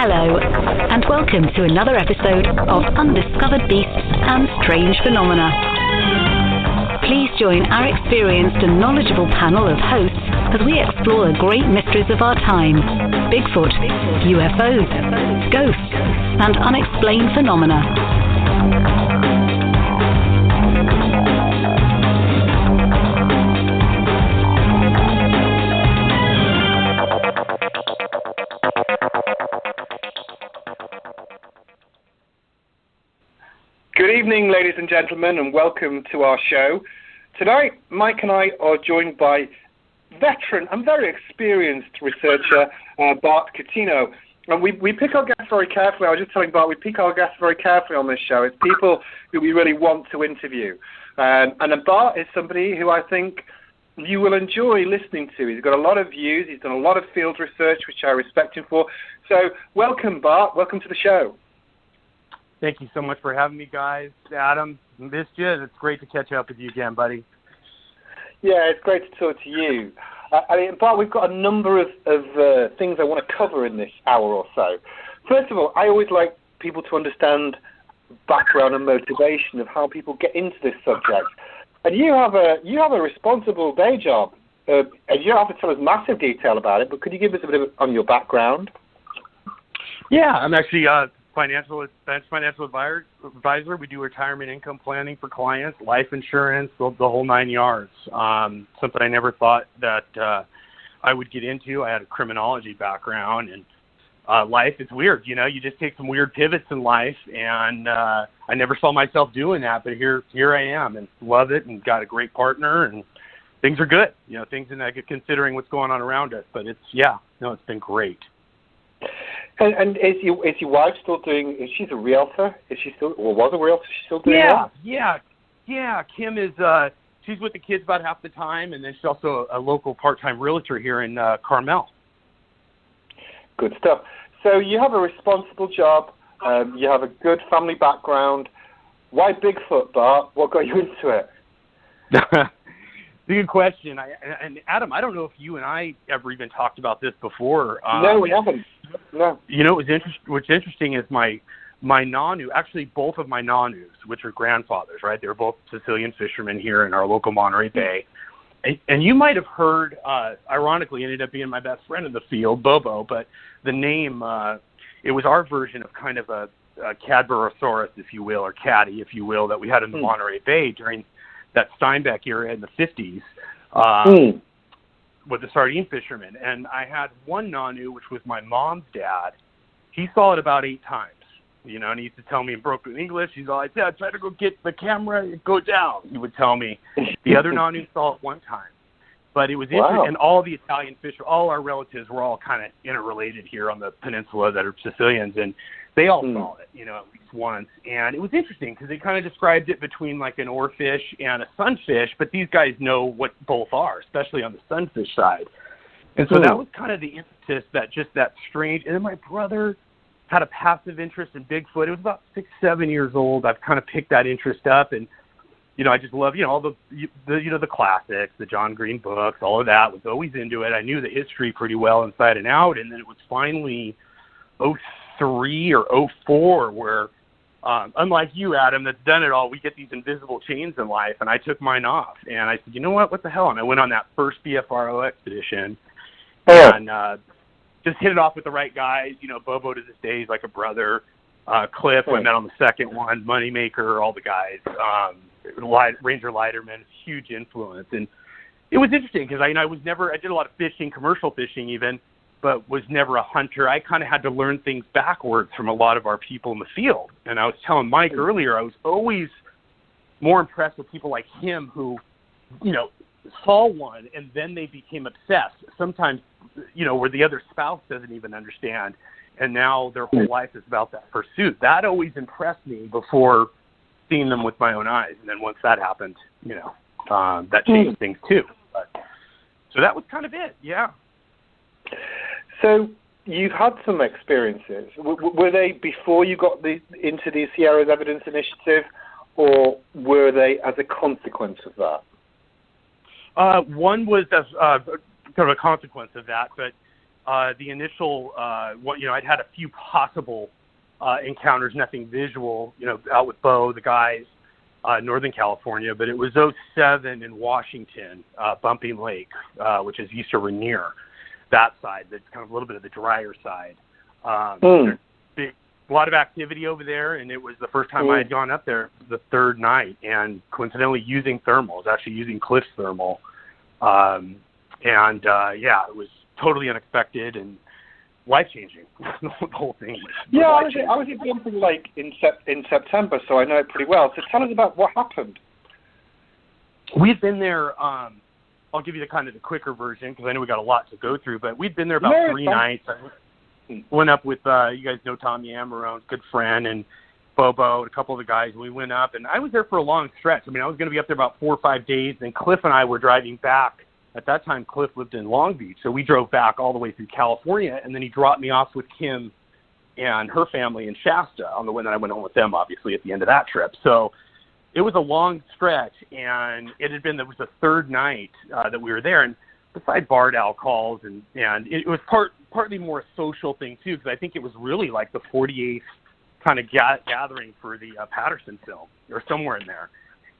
Hello, and welcome to another episode of Undiscovered Beasts and Strange Phenomena. Please join our experienced and knowledgeable panel of hosts as we explore the great mysteries of our time: Bigfoot, UFOs, ghosts, and unexplained phenomena. Good evening, ladies and gentlemen, and welcome to our show. Tonight, Mike and I are joined by veteran and very experienced researcher, Bart Cutino. And we pick our guests very carefully. I was just telling Bart, we pick our guests very carefully on this show. It's people who we really want to interview. And then Bart is somebody who I think you will enjoy listening to. He's got a lot of views. He's done a lot of field research, which I respect him for. So welcome, Bart. Welcome to the show. Thank you so much for having me, guys. Adam, missed you. It's great to catch up with you again, buddy. Yeah, it's great to talk to you. Bart, we've got a number of things I want to cover in this hour or so. First of all, I always like people to understand background and motivation of how people get into this subject. And you have a responsible day job. And you don't have to tell us massive detail about it, but could you give us a bit on your background? Yeah, I'm actually financial advisor. We do retirement income planning for clients, life insurance, the whole nine yards. Something I never thought that I would get into. I had a criminology background, and life is weird. You know, you just take some weird pivots in life, and I never saw myself doing that, but here I am, and love it, and got a great partner, and things are good. You know, things in that, considering what's going on around us. But it's been great. And is your wife still doing? Is she a realtor? Is she still, or was a realtor? She's still doing that? Yeah. Kim is. She's with the kids about half the time, and then she's also a local part-time realtor here in Carmel. Good stuff. So you have a responsible job. You have a good family background. Why Bigfoot, Bart? What got you into it? Good question. And Adam, I don't know if you and I ever even talked about this before. No, we haven't. No. You know, what's interesting is my nanu, actually both of my nanus, which are grandfathers, right? They were both Sicilian fishermen here in our local Monterey Bay. And you might have heard, ironically, ended up being my best friend in the field, Bobo, but the name, it was our version of kind of a Cadborosaurus, if you will, or caddy, if you will, that we had in the Monterey Bay during that Steinbeck era in the 50s with the sardine fishermen. And I had one nanu, which was my mom's dad. He saw it about 8 times, you know, and he used to tell me in broken English, he's all like, Dad, try to go get the camera and go down, he would tell me. The other nanu saw it 1 time. But it was interesting, and all the Italian fishermen, all our relatives were all kind of interrelated here on the peninsula that are Sicilians, and they all saw it, you know, at least once. And it was interesting because they kind of described it between like an oarfish and a sunfish, but these guys know what both are, especially on the sunfish side. And so that was kind of the impetus, that strange. And then my brother had a passive interest in Bigfoot. It was about 6, 7 years old. I've kind of picked that interest up, and you know, I just love, you know, all the classics, the John Green books, all of that. Was always into it. I knew the history pretty well inside and out, and then it was finally 2003 or 2004 where, unlike you, Adam, that's done it all, we get these invisible chains in life, and I took mine off. And I said, you know what the hell? And I went on that first BFRO expedition and just hit it off with the right guys. You know, Bobo to this day is like a brother. Cliff, I met on the second one, Moneymaker, all the guys. Ranger Leiterman, huge influence. And it was interesting because I did a lot of fishing, commercial fishing even, but was never a hunter. I kind of had to learn things backwards from a lot of our people in the field. And I was telling Mike earlier, I was always more impressed with people like him who, you know, saw one and then they became obsessed. Sometimes, you know, where the other spouse doesn't even understand. And now their whole life is about that pursuit. That always impressed me before seeing them with my own eyes. And then once that happened, you know, that changed things too. So that was kind of it, yeah. So you've had some experiences. Were they before you got into the Sierra's Evidence Initiative, or were they as a consequence of that? One was as kind of a consequence of that, but the initial, I'd had a few possible encounters, nothing visual, out with Bo, the guys, Northern California, but it was 2007 in Washington, Bumping Lake, which is east of Rainier, that side, that's kind of a little bit of the drier side. There's a lot of activity over there, and it was the first time I had gone up there the third night, and coincidentally using thermals, actually using Cliff's thermal. It was totally unexpected and life-changing. The whole thing was I was at Bumping Lake in September, so I know it pretty well. So tell us about what happened. We'd been there, I'll give you the kind of the quicker version because I know we got a lot to go through, but we'd been there about 3 nights. I went up with, you guys know Tommy Amarone, good friend, and Bobo, and a couple of the guys, and we went up, and I was there for a long stretch. I mean, I was going to be up there about 4 or 5 days, and Cliff and I were driving back. At that time, Cliff lived in Long Beach, so we drove back all the way through California, and then he dropped me off with Kim and her family in Shasta on the one that I went home with them, obviously, at the end of that trip. So it was a long stretch, and it was the third night that we were there, and beside Bart calls, and it was partly more a social thing, too, because I think it was really like the 48th kind of gathering for the Patterson film, or somewhere in there.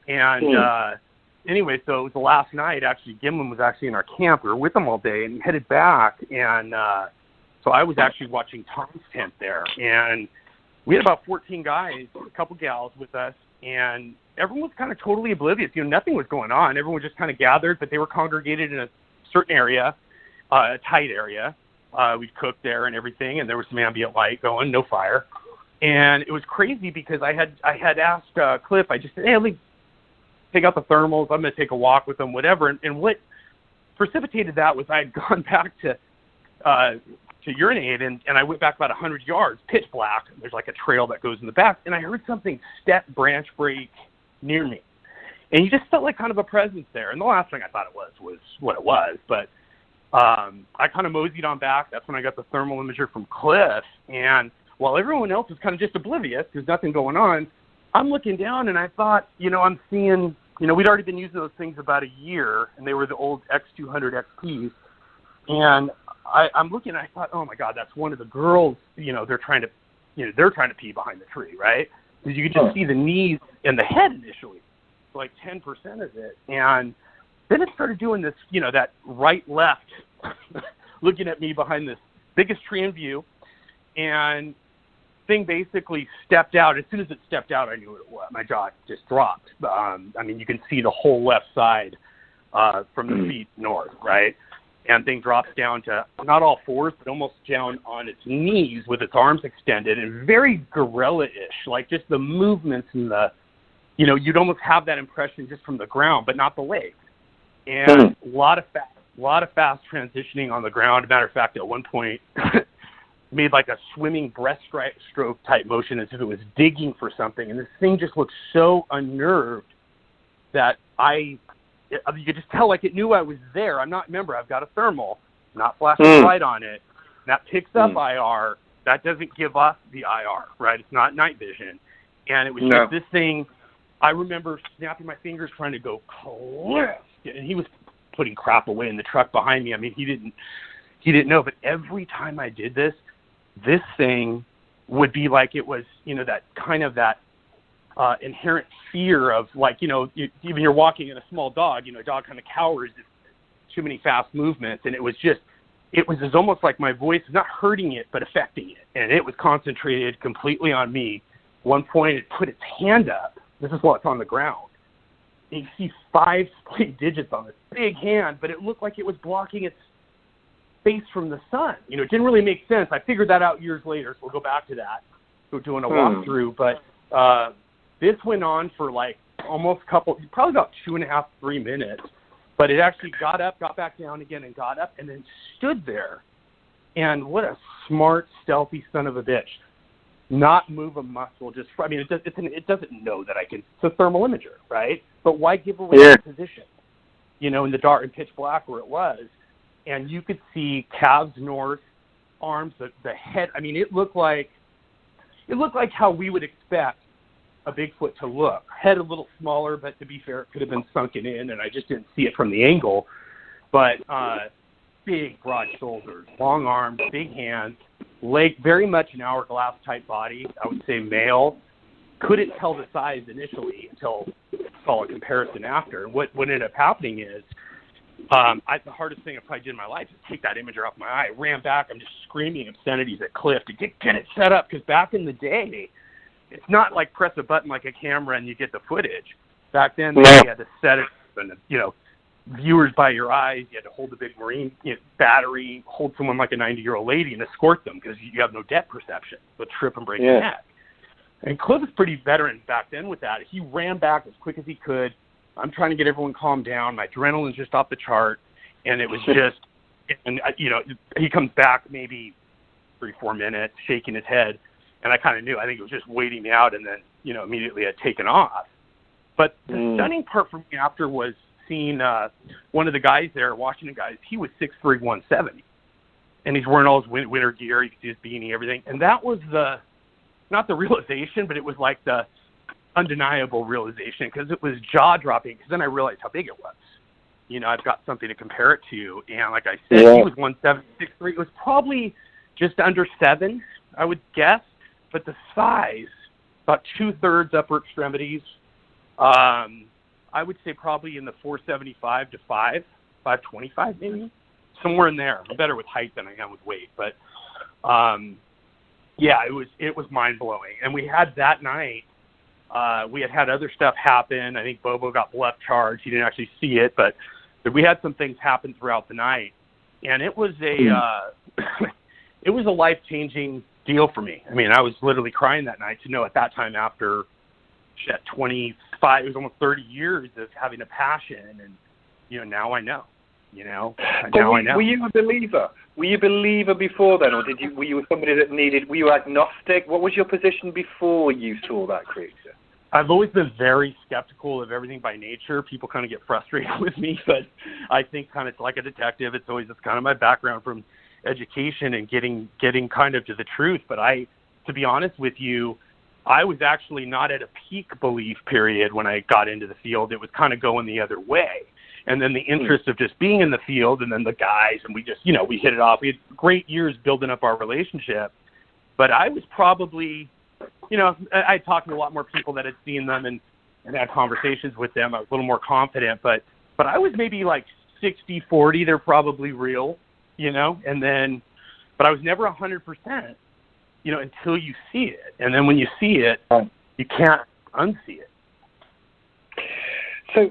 And anyway, so it was the last night. Actually, Gimlin was actually in our camp. We were with him all day, and he headed back. And so I was actually watching Tom's tent there. And we had about 14 guys, a couple gals with us, and everyone was kind of totally oblivious. Nothing was going on. Everyone was just kind of gathered, but they were congregated in a certain area, a tight area. We'd cooked there and everything, and there was some ambient light going, no fire. And it was crazy because I had asked Cliff, I just said, hey, let me take out the thermals. I'm going to take a walk with them, whatever. And what precipitated that was I had gone back to urinate, and I went back about 100 yards, pitch black. There's like a trail that goes in the back, and I heard something step branch break near me. And you just felt like kind of a presence there. And the last thing I thought it was what it was. But I kind of moseyed on back. That's when I got the thermal imager from Cliff. And while everyone else was kind of just oblivious, there's nothing going on, I'm looking down and I thought, I'm seeing, we'd already been using those things about a year, and they were the old X200 XPs. And I'm looking and I thought, oh my God, that's one of the girls, they're trying to pee behind the tree, right? Because you could just see the knees and the head initially, like 10% of it. And then it started doing this, that right-left, looking at me behind this biggest tree in view, and thing basically stepped out. As soon as it stepped out, I knew what it was. My jaw just dropped. You can see the whole left side from the feet north, right? And thing drops down to not all fours, but almost down on its knees with its arms extended, and very gorilla-ish, like just the movements and the, you'd almost have that impression just from the ground, but not the legs. And a lot of fast transitioning on the ground. As a matter of fact, at one point, made like a swimming breaststroke type motion as if it was digging for something. And this thing just looked so unnerved that you could just tell like it knew I was there. Remember, I've got a thermal, not flashing light on it. That picks up IR. That doesn't give us the IR, right? It's not night vision. And it was just this thing. I remember snapping my fingers trying to go cliff. And he was putting crap away in the truck behind me. I mean, he didn't know. But every time I did this thing would be like it was, that kind of that inherent fear of like, even you're walking in a small dog, a dog kind of cowers if too many fast movements. And it was almost like my voice was not hurting it, but affecting it. And it was concentrated completely on me. One point it put its hand up. This is while it's on the ground. And you see 5 split digits on this big hand, but it looked like it was blocking its face from the sun. It didn't really make sense. I figured that out years later, so we'll go back to that. We're doing a walkthrough, but this went on for like probably about 2.5, 3 minutes, but it actually got up, got back down again, and got up, and then stood there. And what a smart, stealthy son of a bitch. Not move a muscle. It doesn't know that I can. It's a thermal imager, right? But why give away the position? In the dark and pitch black where it was, and you could see calves north, arms, the head. I mean, it looked like how we would expect a Bigfoot to look. Head a little smaller, but to be fair, it could have been sunken in, and I just didn't see it from the angle. But big, broad shoulders, long arms, big hands, leg, very much an hourglass type body. I would say male. Couldn't tell the size initially until I saw a comparison after. What ended up happening is, the hardest thing I probably did in my life is take that imager off my eye. I ran back. I'm just screaming obscenities at Cliff to get it set up, because back in the day, it's not like press a button like a camera and you get the footage. Back then, you had to set it up and, viewers by your eyes. You had to hold the big marine battery, hold someone like a 90-year-old lady and escort them, because you have no depth perception. They'll trip and break your neck. And Cliff was pretty veteran back then with that. He ran back as quick as he could. I'm trying to get everyone calmed down. My adrenaline's just off the chart. And it was just, he comes back maybe 3-4 minutes, shaking his head. And I kind of knew. I think it was just waiting me out, and then, immediately had taken off. But the stunning part for me after was seeing one of the guys there, Washington guys. He was 6'3", 170. And he's wearing all his winter gear. You can see his beanie, everything. And that was not the realization, but it was like the undeniable realization, because it was jaw-dropping, because then I realized how big it was. I've got something to compare it to. And like I said, he was 170, 6'3". It was probably just under 7, I would guess. But the size, about 2/3 upper extremities, I would say probably in the 475 to 525 maybe, somewhere in there. I'm better with height than I am with weight. But, it was mind-blowing. And we had that night, we had other stuff happen. I think Bobo got bluff charged. He didn't actually see it, but we had some things happen throughout the night. And it was it was a life-changing deal for me. I mean, I was literally crying that night to know at that time, after 25, it was almost 30 years of having a passion, and now I know. Now I know. Were you a believer? Were you a believer before then, or were you somebody that were you agnostic? What was your position before you saw that creature? I've always been very skeptical of everything by nature. People kind of get frustrated with me, but I think kind of like a detective. It's kind of my background from education and getting kind of to the truth. But to be honest with you, I was actually not at a peak belief period when I got into the field. It was kind of going the other way. And then the interest of just being in the field, and then the guys, and we just, we hit it off. We had great years building up our relationship. But I was probably, I talked to a lot more people that had seen them and had conversations with them. I was a little more confident, but I was maybe like 60-40. They're probably real, and then, but I was never 100%, until you see it. And then when you see it, you can't unsee it. So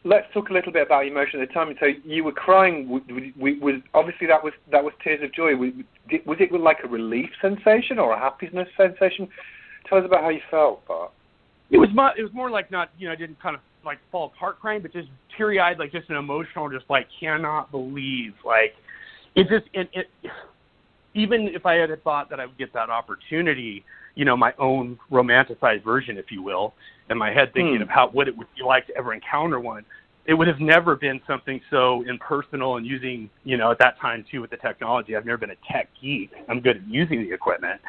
let's talk a little bit about emotion at the time. So you were crying. Was obviously that was tears of joy. Was it like a relief sensation or a happiness sensation? Tell us about how you felt, Bart. It was more like not, I didn't kind of like fall apart crying, but just teary-eyed, like just an emotional, just like cannot believe, like it just it. Even if I had thought that I would get that opportunity, my own romanticized version, if you will, in my head thinking of what it would be like to ever encounter one, it would have never been something so impersonal and using, at that time too with the technology. I've never been a tech geek. I'm good at using the equipment,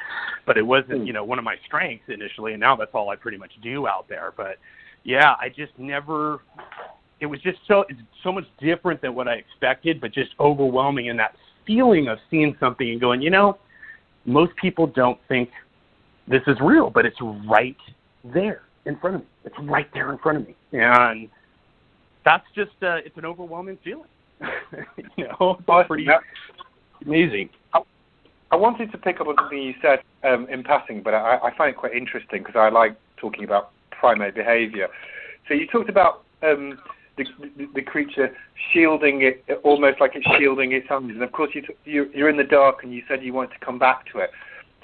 but it wasn't, one of my strengths initially, and now that's all I pretty much do out there. But yeah, I just never, it was just it's so much different than what I expected, but just overwhelming, and that feeling of seeing something and going, most people don't think this is real, but it's right there in front of me. It's right there in front of me. And that's just, it's an overwhelming feeling. It's pretty amazing. I wanted to pick up on something you said in passing, but I find it quite interesting because I like talking about primate behavior. So you talked about the creature shielding it, almost like it's shielding its hands. And of course, you're in the dark, and you said you wanted to come back to it.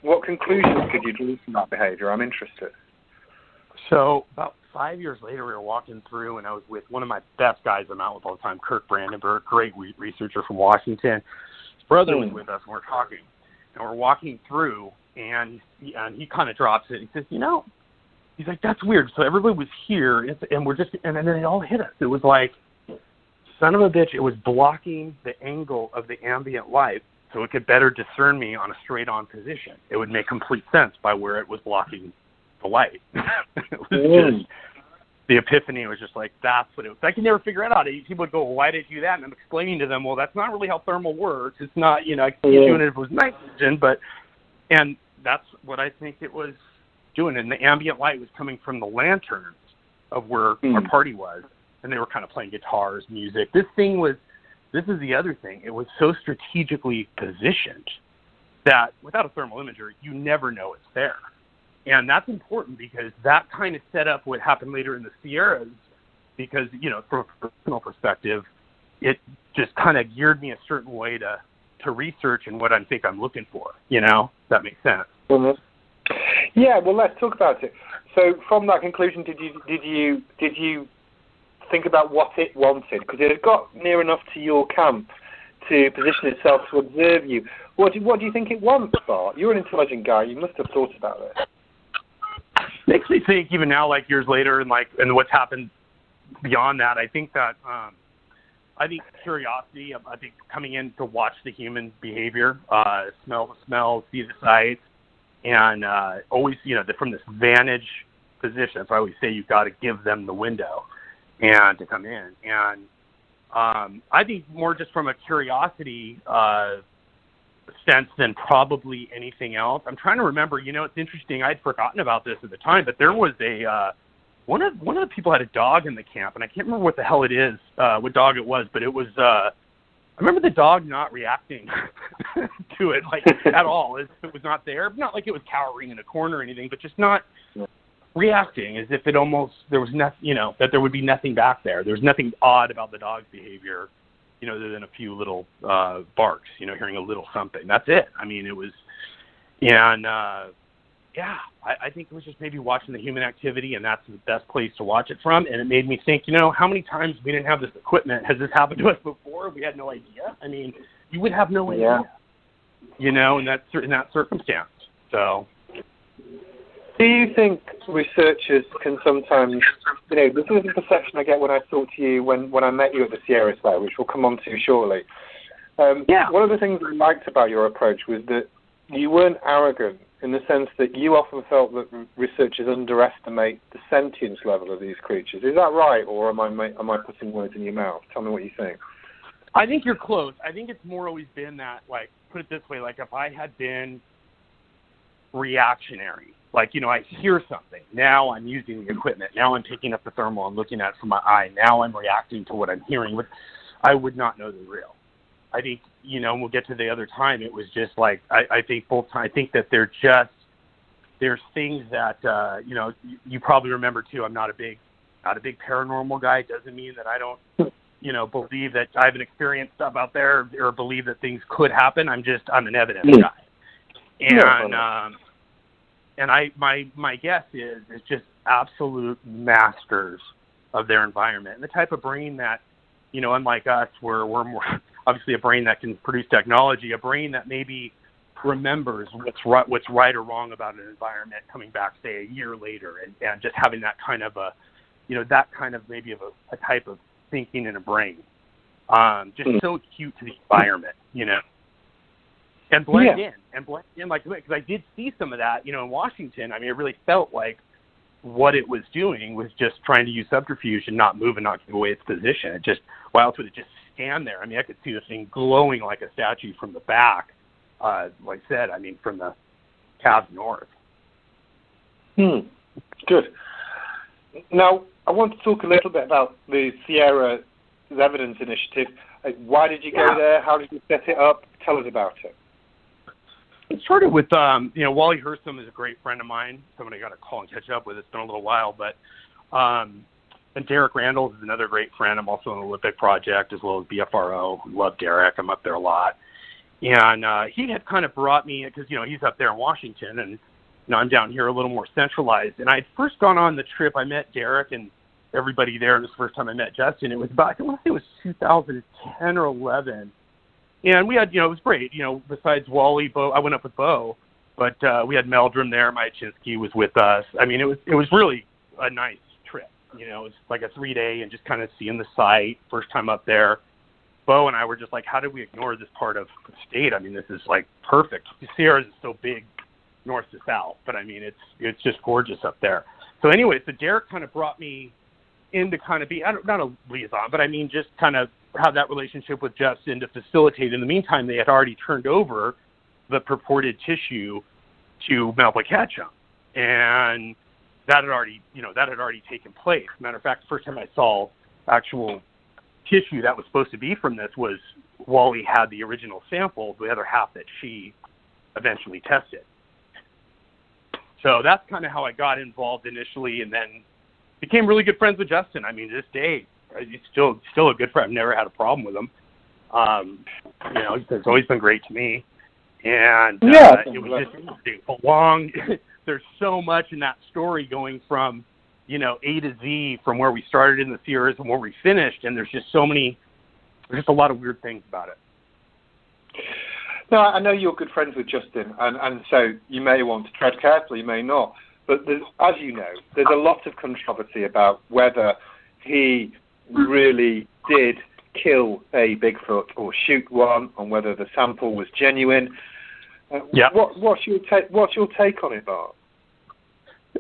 What conclusions could you draw from that behavior? I'm interested. So about 5 years later, we were walking through, and I was with one of my best guys I'm out with all the time, Kirk Brandenburg, great researcher from Washington. His brother was with us, and we're talking. And we're walking through, and he kind of drops it. He says, he's like, that's weird. So everybody was here, and then it all hit us. It was like, son of a bitch, it was blocking the angle of the ambient light so it could better discern me on a straight-on position. It would make complete sense by where it was blocking the light. It the epiphany was just like, that's what it was. I could never figure it out. People would go, well, why did you do that? And I'm explaining to them, well, that's not really how thermal works. It's not, I could keep doing it if it was nitrogen, and that's what I think it was doing. And the ambient light was coming from the lanterns of where our party was, and they were kind of playing guitars, music. This is the other thing. It was so strategically positioned that without a thermal imager, you never know it's there. And that's important because that kind of set up what happened later in the Sierras because, from a personal perspective, it just kind of geared me a certain way to research and what I think I'm looking for, If that makes sense. Mm-hmm. Yeah, well, let's talk about it. So from that conclusion, did you think about what it wanted? Because it had got near enough to your camp to position itself to observe you. What do you think it wants, Bart? You're an intelligent guy. You must have thought about it. Makes me think even now, like years later, and what's happened beyond that. I think that curiosity. I think coming in to watch the human behavior, smell the smells, see the sights, and always, from this vantage position. That's why I always say you've got to give them the window and to come in. And I think more just from a curiosity sense than probably anything else. I'm trying to remember, it's interesting. I'd forgotten about this at the time, but there was one of the people had a dog in the camp, and I can't remember what the hell it is, what dog it was, but it was, I remember the dog not reacting to it, at all. It was not there. Not like it was cowering in a corner or anything, but just not reacting, as if there was nothing, that there would be nothing back there. There was nothing odd about the dog's behavior, other than a few little barks, hearing a little something. That's it. I mean, it was, and I think it was just maybe watching the human activity, and that's the best place to watch it from. And it made me think, how many times we didn't have this equipment? Has this happened to us before? We had no idea. I mean, you would have no idea, in that circumstance. So. Do you think researchers can sometimes, this is the perception I get when I talk to you when I met you at the Sierra Site, which we'll come on to shortly. One of the things I liked about your approach was that you weren't arrogant in the sense that you often felt that researchers underestimate the sentience level of these creatures. Is that right, or am I putting words in your mouth? Tell me what you think. I think you're close. I think it's more always been that, put it this way, if I had been reactionary, I hear something. Now I'm using the equipment. Now I'm picking up the thermal and looking at it from my eye. Now I'm reacting to what I'm hearing. I would not know the real. I think, and we'll get to the other time, it was just I think that there's things that, you probably remember too. I'm not a big paranormal guy. It doesn't mean that I don't, believe that I haven't experienced stuff out there or believe that things could happen. I'm an evidence guy. And my guess is it's just absolute masters of their environment. And the type of brain that, unlike us, we're more obviously a brain that can produce technology, a brain that maybe remembers what's right or wrong about an environment coming back, say, a year later, and just having that kind of maybe of a type of thinking in a brain. Just so acute to the environment, And blend in, because I did see some of that, in Washington. I mean, it really felt like what it was doing was just trying to use subterfuge and not move and not give away its position. It just, why else would it just stand there? I mean, I could see the thing glowing like a statue from the back, like I said, from the cabs north. Good. Now, I want to talk a little bit about the Sierra Evidence Initiative. Why did you go there? How did you set it up? Tell us about it. It started with, Wally Hersom is a great friend of mine, someone I got to call and catch up with. It's been a little while, but, and Derek Randall is another great friend. I'm also on the Olympic Project as well as BFRO. Love Derek. I'm up there a lot. And he had kind of brought me, because, he's up there in Washington, and, I'm down here a little more centralized. And I'd first gone on the trip. I met Derek and everybody there, and this was the first time I met Justin. It was about, I want to say it was 2010 or 11. And we had, it was great. Besides Wally, Bo, I went up with Bo, but we had Meldrum there. Mayachinsky was with us. I mean, it was really a nice trip. It was like a 3-day and just kind of seeing the site. First time up there. Bo and I were just like, how did we ignore this part of the state? I mean, this is perfect. The Sierras is so big, north to south, but I mean, it's just gorgeous up there. So anyway, so Derek kind of brought me in to kind of be, not a liaison, but I mean just kind of have that relationship with Justin to facilitate. In the meantime, they had already turned over the purported tissue to Melba Ketchum, and that had already taken place. Matter of fact, the first time I saw actual tissue that was supposed to be from this was Wally had the original sample, the other half that she eventually tested. So that's kind of how I got involved initially, and then became really good friends with Justin. I mean, to this day, he's still a good friend. I've never had a problem with him. He's always been great to me. And it was just interesting. There's so much in that story going from, A to Z, from where we started in the Sierras and where we finished, and there's just a lot of weird things about it. No, I know you're good friends with Justin, and so you may want to tread carefully, you may not. But as you know, there's a lot of controversy about whether he really did kill a Bigfoot or shoot one, on whether the sample was genuine. What's your take on it, Bart?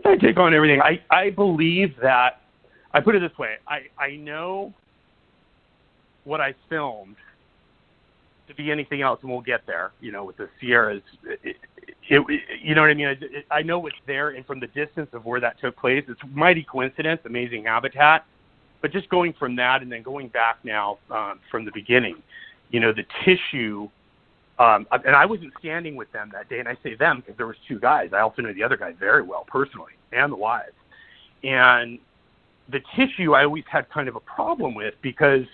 My take on everything. I believe that, I put it this way, I know what I filmed to be anything else, and we'll get there, with the Sierras. You know what I mean? I know it's there, and from the distance of where that took place, it's mighty coincidence, amazing habitat. But just going from that and then going back now from the beginning, the tissue, and I wasn't standing with them that day, and I say them because there was two guys. I also know the other guys very well personally, and the wives. And the tissue I always had kind of a problem with, because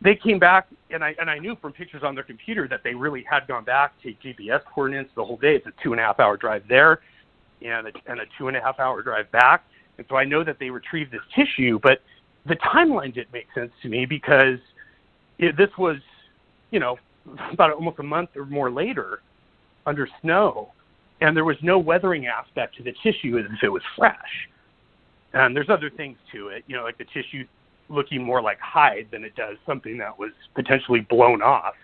they came back, and I knew from pictures on their computer that they really had gone back, take GPS coordinates the whole day. It's a 2.5-hour drive there and a 2.5-hour drive back. And so I know that they retrieved this tissue, but the timeline didn't make sense to me, because this was, about almost a month or more later under snow, and there was no weathering aspect to the tissue as if it was fresh. And there's other things to it, like the tissue looking more like hide than it does something that was potentially blown off.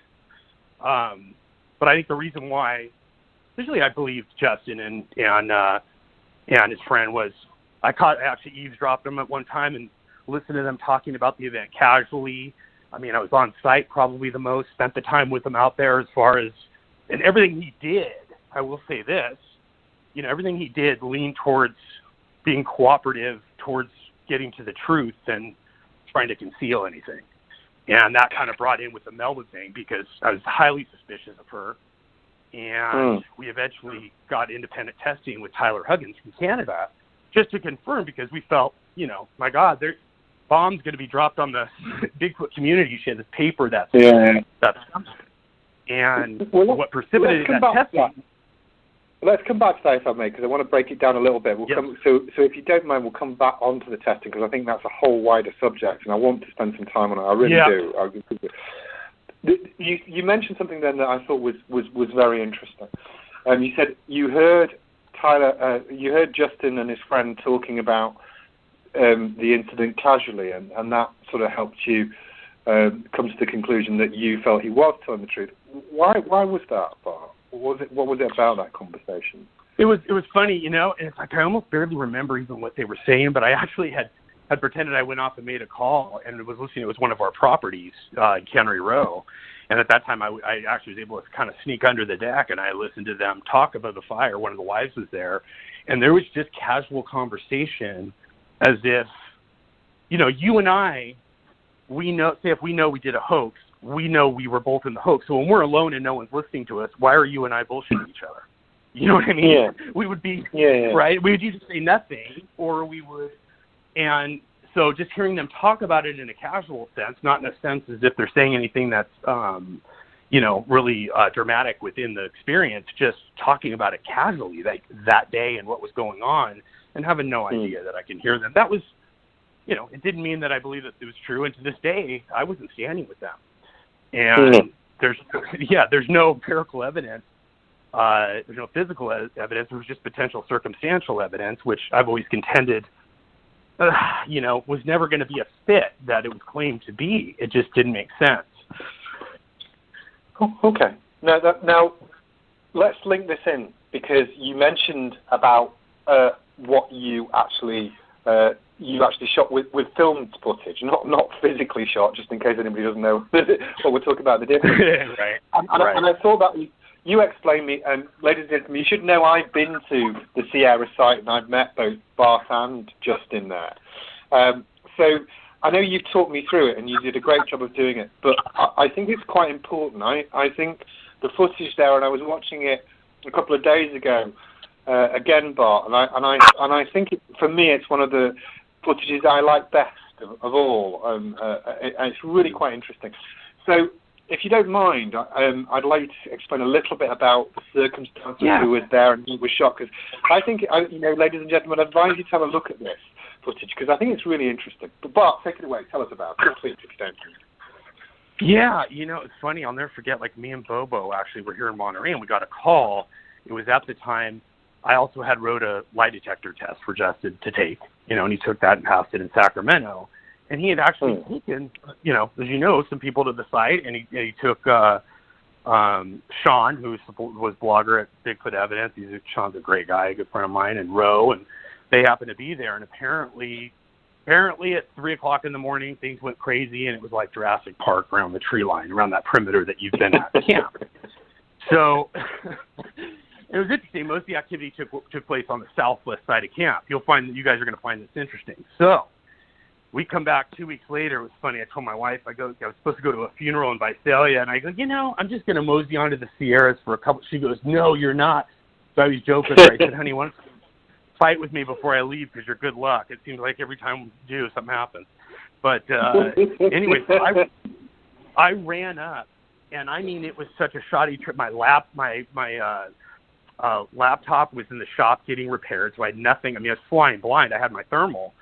But I think the reason why, especially I believed Justin and his friend, was I actually eavesdropped them at one time and listened to them talking about the event casually. I mean, I was on site probably the most, spent the time with them out there, as far as, and everything he did, I will say this, everything he did leaned towards being cooperative, towards getting to the truth and trying to conceal anything. And that kind of brought in with the Melba thing, because I was highly suspicious of her. And we eventually got independent testing with Tyler Huggins from Canada, just to confirm, because we felt, my God, there's bombs going to be dropped on the Bigfoot community. She had this paper that's and what precipitated that testing. Let's come back to that, if I may, because I want to break it down a little bit. So if you don't mind, we'll come back onto the testing, because I think that's a whole wider subject, and I want to spend some time on it. I really do. You mentioned something then that I thought was very interesting. You said you heard Justin and his friend talking about the incident casually, and that sort of helped you come to the conclusion that you felt he was telling the truth. Why was that, Bart? What was it about that conversation? It was funny, and it's like I almost barely remember even what they were saying, but I actually had pretended I went off and made a call and was listening. It was one of our properties in Cannery Row, and at that time I actually was able to kind of sneak under the deck, and I listened to them talk about the fire. One of the wives was there, and there was just casual conversation, as if, you and I, we know, say if we know we did a hoax, we know we were both in the hoax. So when we're alone and no one's listening to us, why are you and I bullshitting each other? You know what I mean? Yeah. We would be, right? We would either say nothing, or we would, and so just hearing them talk about it in a casual sense, not in a sense as if they're saying anything that's, really dramatic within the experience, just talking about it casually, like that day and what was going on, and having no idea that I can hear them. That was, it didn't mean that I believe that it was true, and to this day, I wasn't standing with them. And there's no empirical evidence, there's no physical evidence, there was just potential circumstantial evidence, which I've always contended, was never going to be a fit that it was claimed to be. It just didn't make sense. Oh, okay. Now, let's link this in, because you mentioned about what you actually you actually shot with filmed footage, not physically shot, just in case anybody doesn't know what we're talking about, the difference. Right. And I thought that you explained me, and ladies and gentlemen, you should know I've been to the Sierra site and I've met both Bart and Justin there. So I know you've talked me through it and you did a great job of doing it, but I think it's quite important. I think the footage there, and I was watching it a couple of days ago, again, Bart, and I think for me it's one of the footages I like best of all. And it's really quite interesting. So, if you don't mind, I'd like you to explain a little bit about the circumstances, who was there and who was shot. Because I think, ladies and gentlemen, I advise you to have a look at this footage because I think it's really interesting. But Bart, take it away. Tell us about it, please, if you don't. Yeah, it's funny. I'll never forget. Like me and Bobo actually were here in Monterey, and we got a call. It was at the time I also had wrote a lie detector test for Justin to take, and he took that and passed it in Sacramento. And he had actually taken, as some people to the site, and he took Sean, who was blogger at Bigfoot Evidence. Sean's a great guy, a good friend of mine, and Roe, and they happened to be there. And apparently at 3 o'clock in the morning, things went crazy, and it was like Jurassic Park around the tree line, around that perimeter that you've been at the camp. So it was interesting. Most of the activity took place on the southwest side of camp. You'll find that you guys are going to find this interesting. So we come back 2 weeks later. It was funny. I told my wife, I was supposed to go to a funeral in Visalia, and I go, I'm just going to mosey onto the Sierras for a couple. She goes, no, you're not. So I was joking with her. I said, honey, why don't you fight with me before I leave because you're good luck. It seems like every time we do, something happens. But anyway, so I ran up, and I mean, it was such a shoddy trip. My laptop was in the shop getting repaired, so I had nothing. I mean, I was flying blind. I had my thermal.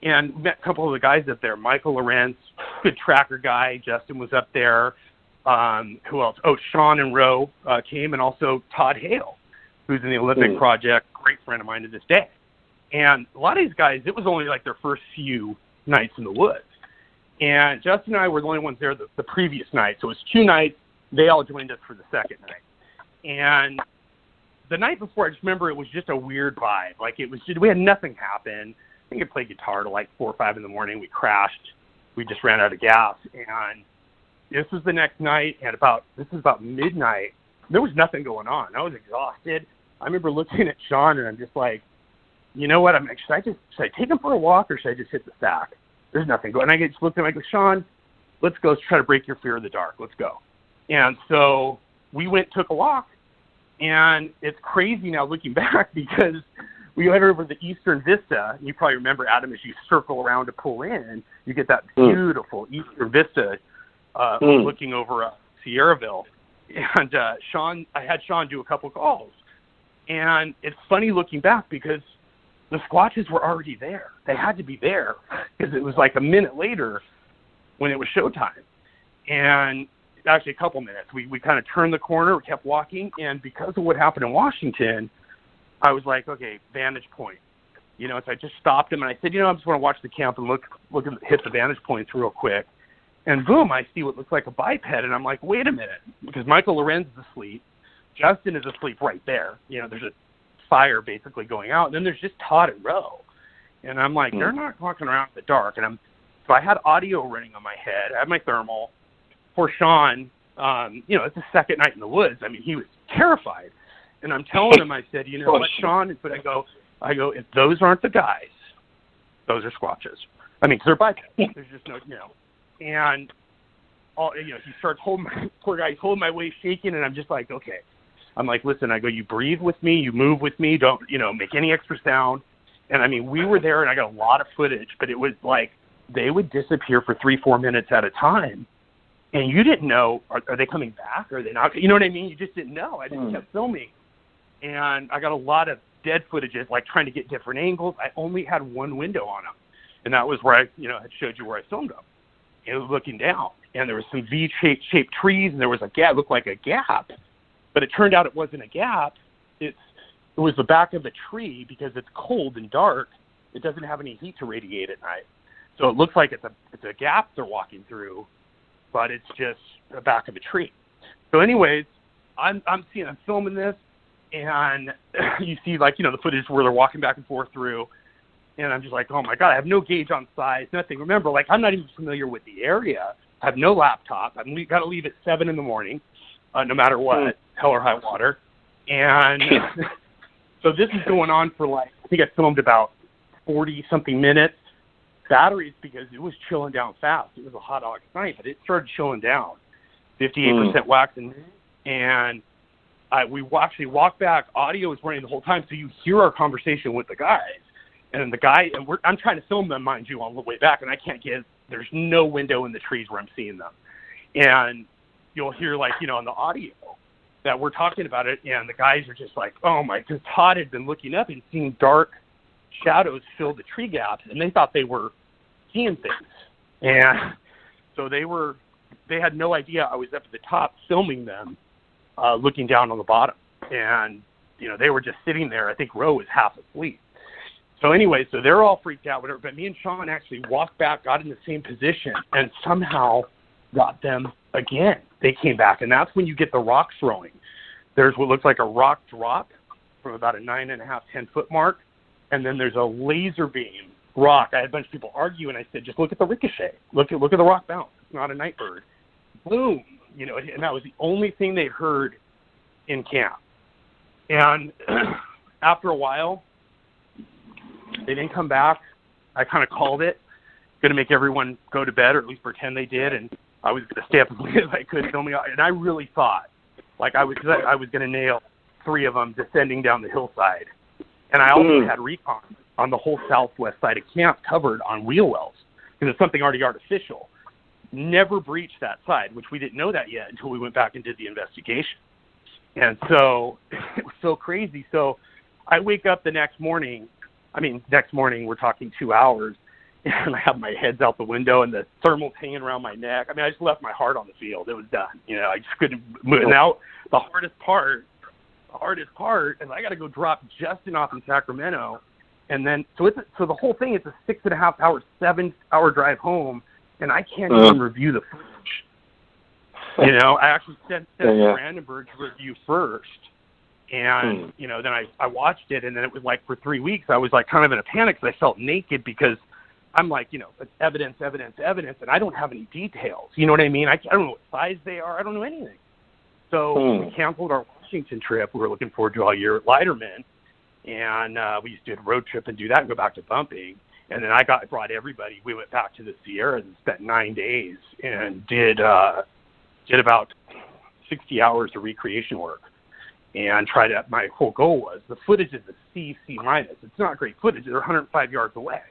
And met a couple of the guys up there. Michael Lorenz, good tracker guy. Justin was up there. Who else? Oh, Sean and Roe came, and also Todd Hale, who's in the Olympic Project, great friend of mine to this day. And a lot of these guys, it was only like their first few nights in the woods. And Justin and I were the only ones there the previous night. So it was 2 nights. They all joined us for the second night. And the night before, I just remember it was just a weird vibe. Like we had nothing happen. I think I played guitar till like 4 or 5 in the morning. We crashed. We just ran out of gas. And this was the next night. And this was about midnight. There was nothing going on. I was exhausted. I remember looking at Sean, and I'm just like, you know what? Should I take him for a walk, or should I just hit the stack? There's nothing going on. And I just looked at him. I go, Sean, let's go try to break your fear of the dark. Let's go. And so we took a walk. And it's crazy now looking back because we went over the Eastern Vista. You probably remember, Adam, as you circle around to pull in, you get that beautiful Eastern Vista looking over Sierraville. And I had Sean do a couple calls. And it's funny looking back because the Squatches were already there. They had to be there because it was like a minute later when it was showtime. And actually a couple minutes. We kind of turned the corner, we kept walking, and because of what happened in Washington, I was like, okay, vantage point. So I just stopped him, and I said, I just want to watch the camp and hit the vantage points real quick. And boom, I see what looks like a biped, and I'm like, wait a minute, because Michael Lorenz is asleep. Justin is asleep right there. There's a fire basically going out, and then there's just Todd and Roe. And I'm like, they're not walking around in the dark. So I had audio running on my head. I had my thermal. Poor Sean, it's the second night in the woods. I mean, he was terrified. And I'm telling him, I said, what, Sean? But I go, if those aren't the guys, those are Squatches. I mean, 'cause they're bipeds. There's just no, And, he starts holding poor guy's holding my waist shaking, and I'm just like, okay. I'm like, listen, I go, you breathe with me, you move with me, don't, make any extra sound. And, I mean, we were there, and I got a lot of footage, but it was like they would disappear for 3-4 minutes at a time. And you didn't know, are they coming back? Are they not? You know what I mean? You just didn't know. I just kept filming. And I got a lot of dead footages, like trying to get different angles. I only had one window on them. And that was where I, had showed you where I filmed them. It was looking down. And there was some V-shaped trees, and there was a gap. It looked like a gap. But it turned out it wasn't a gap. It was the back of a tree because it's cold and dark. It doesn't have any heat to radiate at night. So it looks like it's a gap they're walking through, but it's just the back of a tree. So anyways, I'm filming this, and you see, the footage where they're walking back and forth through, And I'm just like, oh, my God, I have no gauge on size, nothing. Remember, like, I'm not even familiar with the area. I have no laptop. I've got to leave at 7 in the morning, no matter what, hell or high water. And so this is going on for, like, I think I filmed about 40-something minutes. Batteries, because it was chilling down fast. It was a hot August night, but it started chilling down. 58% wax, and we actually walked back. Audio is running the whole time, so you hear our conversation with the guys. And the guy, and I'm trying to film them, mind you, on the way back, and I can't get, there's no window in the trees where I'm seeing them. And you'll hear, like, you know, on the audio that we're talking about it, and the guys are just like, oh my, because Todd had been looking up and seeing dark shadows fill the tree gaps, and they thought they were seeing things. And so they had no idea I was up at the top filming them, looking down on the bottom. And, you know, they were just sitting there. I think Roe was half asleep. So anyway, so they're all freaked out, whatever. But me and Sean actually walked back, got in the same position, and somehow got them again. They came back, and that's when you get the rock throwing. There's what looks like a rock drop from about a 9.5, 10-foot mark, and then there's a laser beam rock. I had a bunch of people argue, and I said, just look at the ricochet. Look at the rock bounce. It's not a night bird. Boom. You know, and that was the only thing they heard in camp. And after a while, they didn't come back. I kind of called it. Going to make everyone go to bed, or at least pretend they did, and I was going to stay up as late as I could film me. And I really thought, like, I was going to nail 3 of them descending down the hillside. And I also had recon on the whole southwest side of camp covered on wheel wells, because it's something already artificial. Never breached that side, which we didn't know that yet until we went back and did the investigation. And so it was so crazy. So I wake up the next morning. Next morning, we're talking 2 hours, and I have my heads out the window and the thermal's hanging around my neck. I just left my heart on the field. It was done. You know, I just couldn't move. Now, the hardest part, and I got to go drop Justin off in Sacramento. And then, so the whole thing is a 6.5 hour, 7-hour drive home, and I can't even review the footage. You know, I actually sent Brandenburg to review first. And, you know, then I watched it, and then it was like for 3 weeks, I was like kind of in a panic because I felt naked, because I'm like, you know, it's evidence, and I don't have any details. You know what I mean? I don't know what size they are. I don't know anything. So we canceled our Washington trip. We were looking forward to all year at Leiterman, and we used to do a road trip and do that and go back to bumping. And then I brought everybody. We went back to the Sierras and spent 9 days and did about 60 hours of recreation work. And my whole goal was, the footage is a C minus. It's not great footage. They're 105 yards away.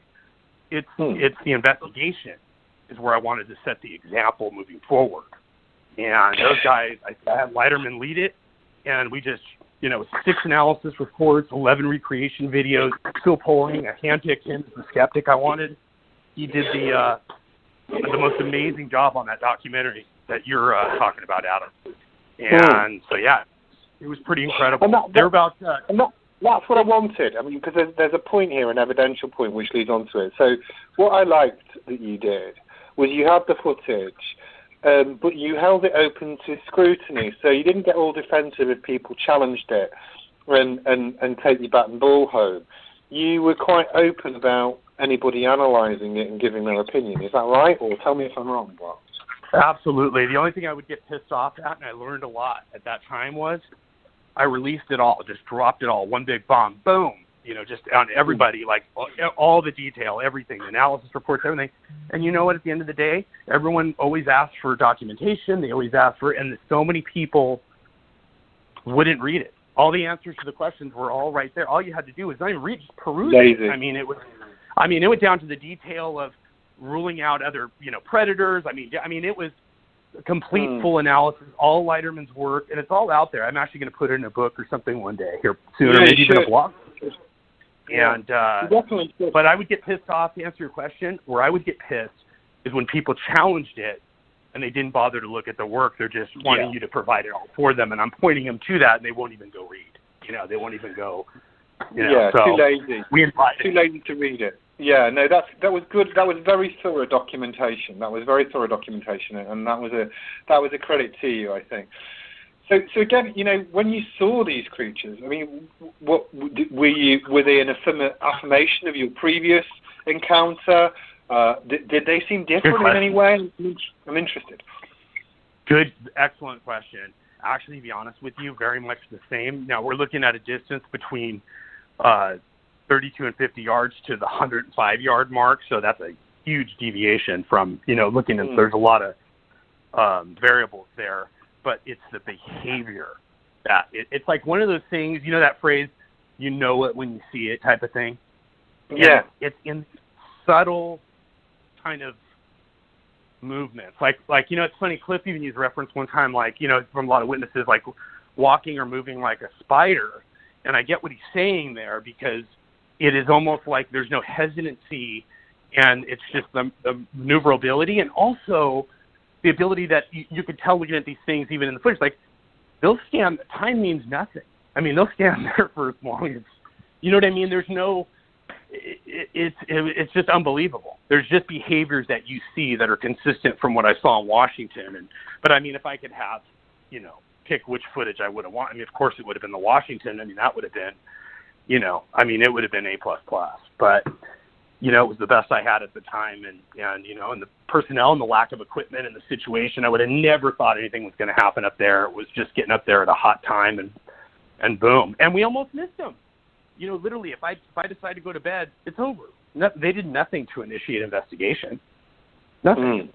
It's the investigation is where I wanted to set the example moving forward. And those guys, I had Leiterman lead it, and we just, you know, 6 analysis reports, 11 recreation videos, still polling. I handpicked him as the skeptic I wanted. He did the most amazing job on that documentary that you're talking about, Adam. And so, yeah. It was pretty incredible. That's what I wanted. I mean, because there's a point here, an evidential point, which leads on to it. So what I liked that you did was you had the footage, but you held it open to scrutiny. So you didn't get all defensive if people challenged it and take your bat and ball home. You were quite open about anybody analysing it and giving their opinion. Is that right? Or tell me if I'm wrong, Bart. Absolutely. The only thing I would get pissed off at, and I learned a lot at that time, was I released it all, just dropped it all, one big bomb, boom, you know, just on everybody, like all the detail, everything, analysis reports, everything. And you know what, at the end of the day, everyone always asks for documentation. They always ask for, and so many people wouldn't read it. All the answers to the questions were all right there. All you had to do was not even read, just peruse it. It went down to the detail of ruling out other, you know, predators. It was a complete full analysis, all Leiterman's work, and it's all out there. I'm actually going to put it in a book or something one day here soon, or maybe even a blog. And but I would get pissed off, to answer your question. Where I would get pissed is when people challenged it and they didn't bother to look at the work. They're just wanting you to provide it all for them, and I'm pointing them to that, and they won't even go read. You know, they won't even go. You know, too lazy. Too lazy to read it. Yeah, no, that was good. That was very thorough documentation. And that was a credit to you, I think. So again, when you saw these creatures, I mean, what were they an affirmation of your previous encounter? Did they seem different in any way? I'm interested. Good, excellent question. Actually, to be honest with you, very much the same. Now, we're looking at a distance between 32 and 50 yards to the 105-yard mark, so that's a huge deviation from, looking at, there's a lot of variables there, but it's the behavior. That it's like one of those things, that phrase, you know it when you see it type of thing? Yeah. And it's in subtle kind of movements. Like it's funny, Cliff even used reference one time, from a lot of witnesses, like walking or moving like a spider. And I get what he's saying there, because it is almost like there's no hesitancy, and it's just the maneuverability, and also the ability that you could tell looking at these things, even in the footage, like they'll stand, time means nothing. I mean, they'll stand there for as long as, you know what I mean? There's no, it's just unbelievable. There's just behaviors that you see that are consistent from what I saw in Washington. But I mean, if I could have, pick which footage I would have wanted, I mean, of course it would have been the Washington. I mean, that would have been, it would have been A++. But, it was the best I had at the time, and the personnel and the lack of equipment and the situation, I would have never thought anything was going to happen up there. It was just getting up there at a hot time, and boom. And we almost missed them. Literally, if I decide to go to bed, it's over. They did nothing to initiate investigation. Nothing.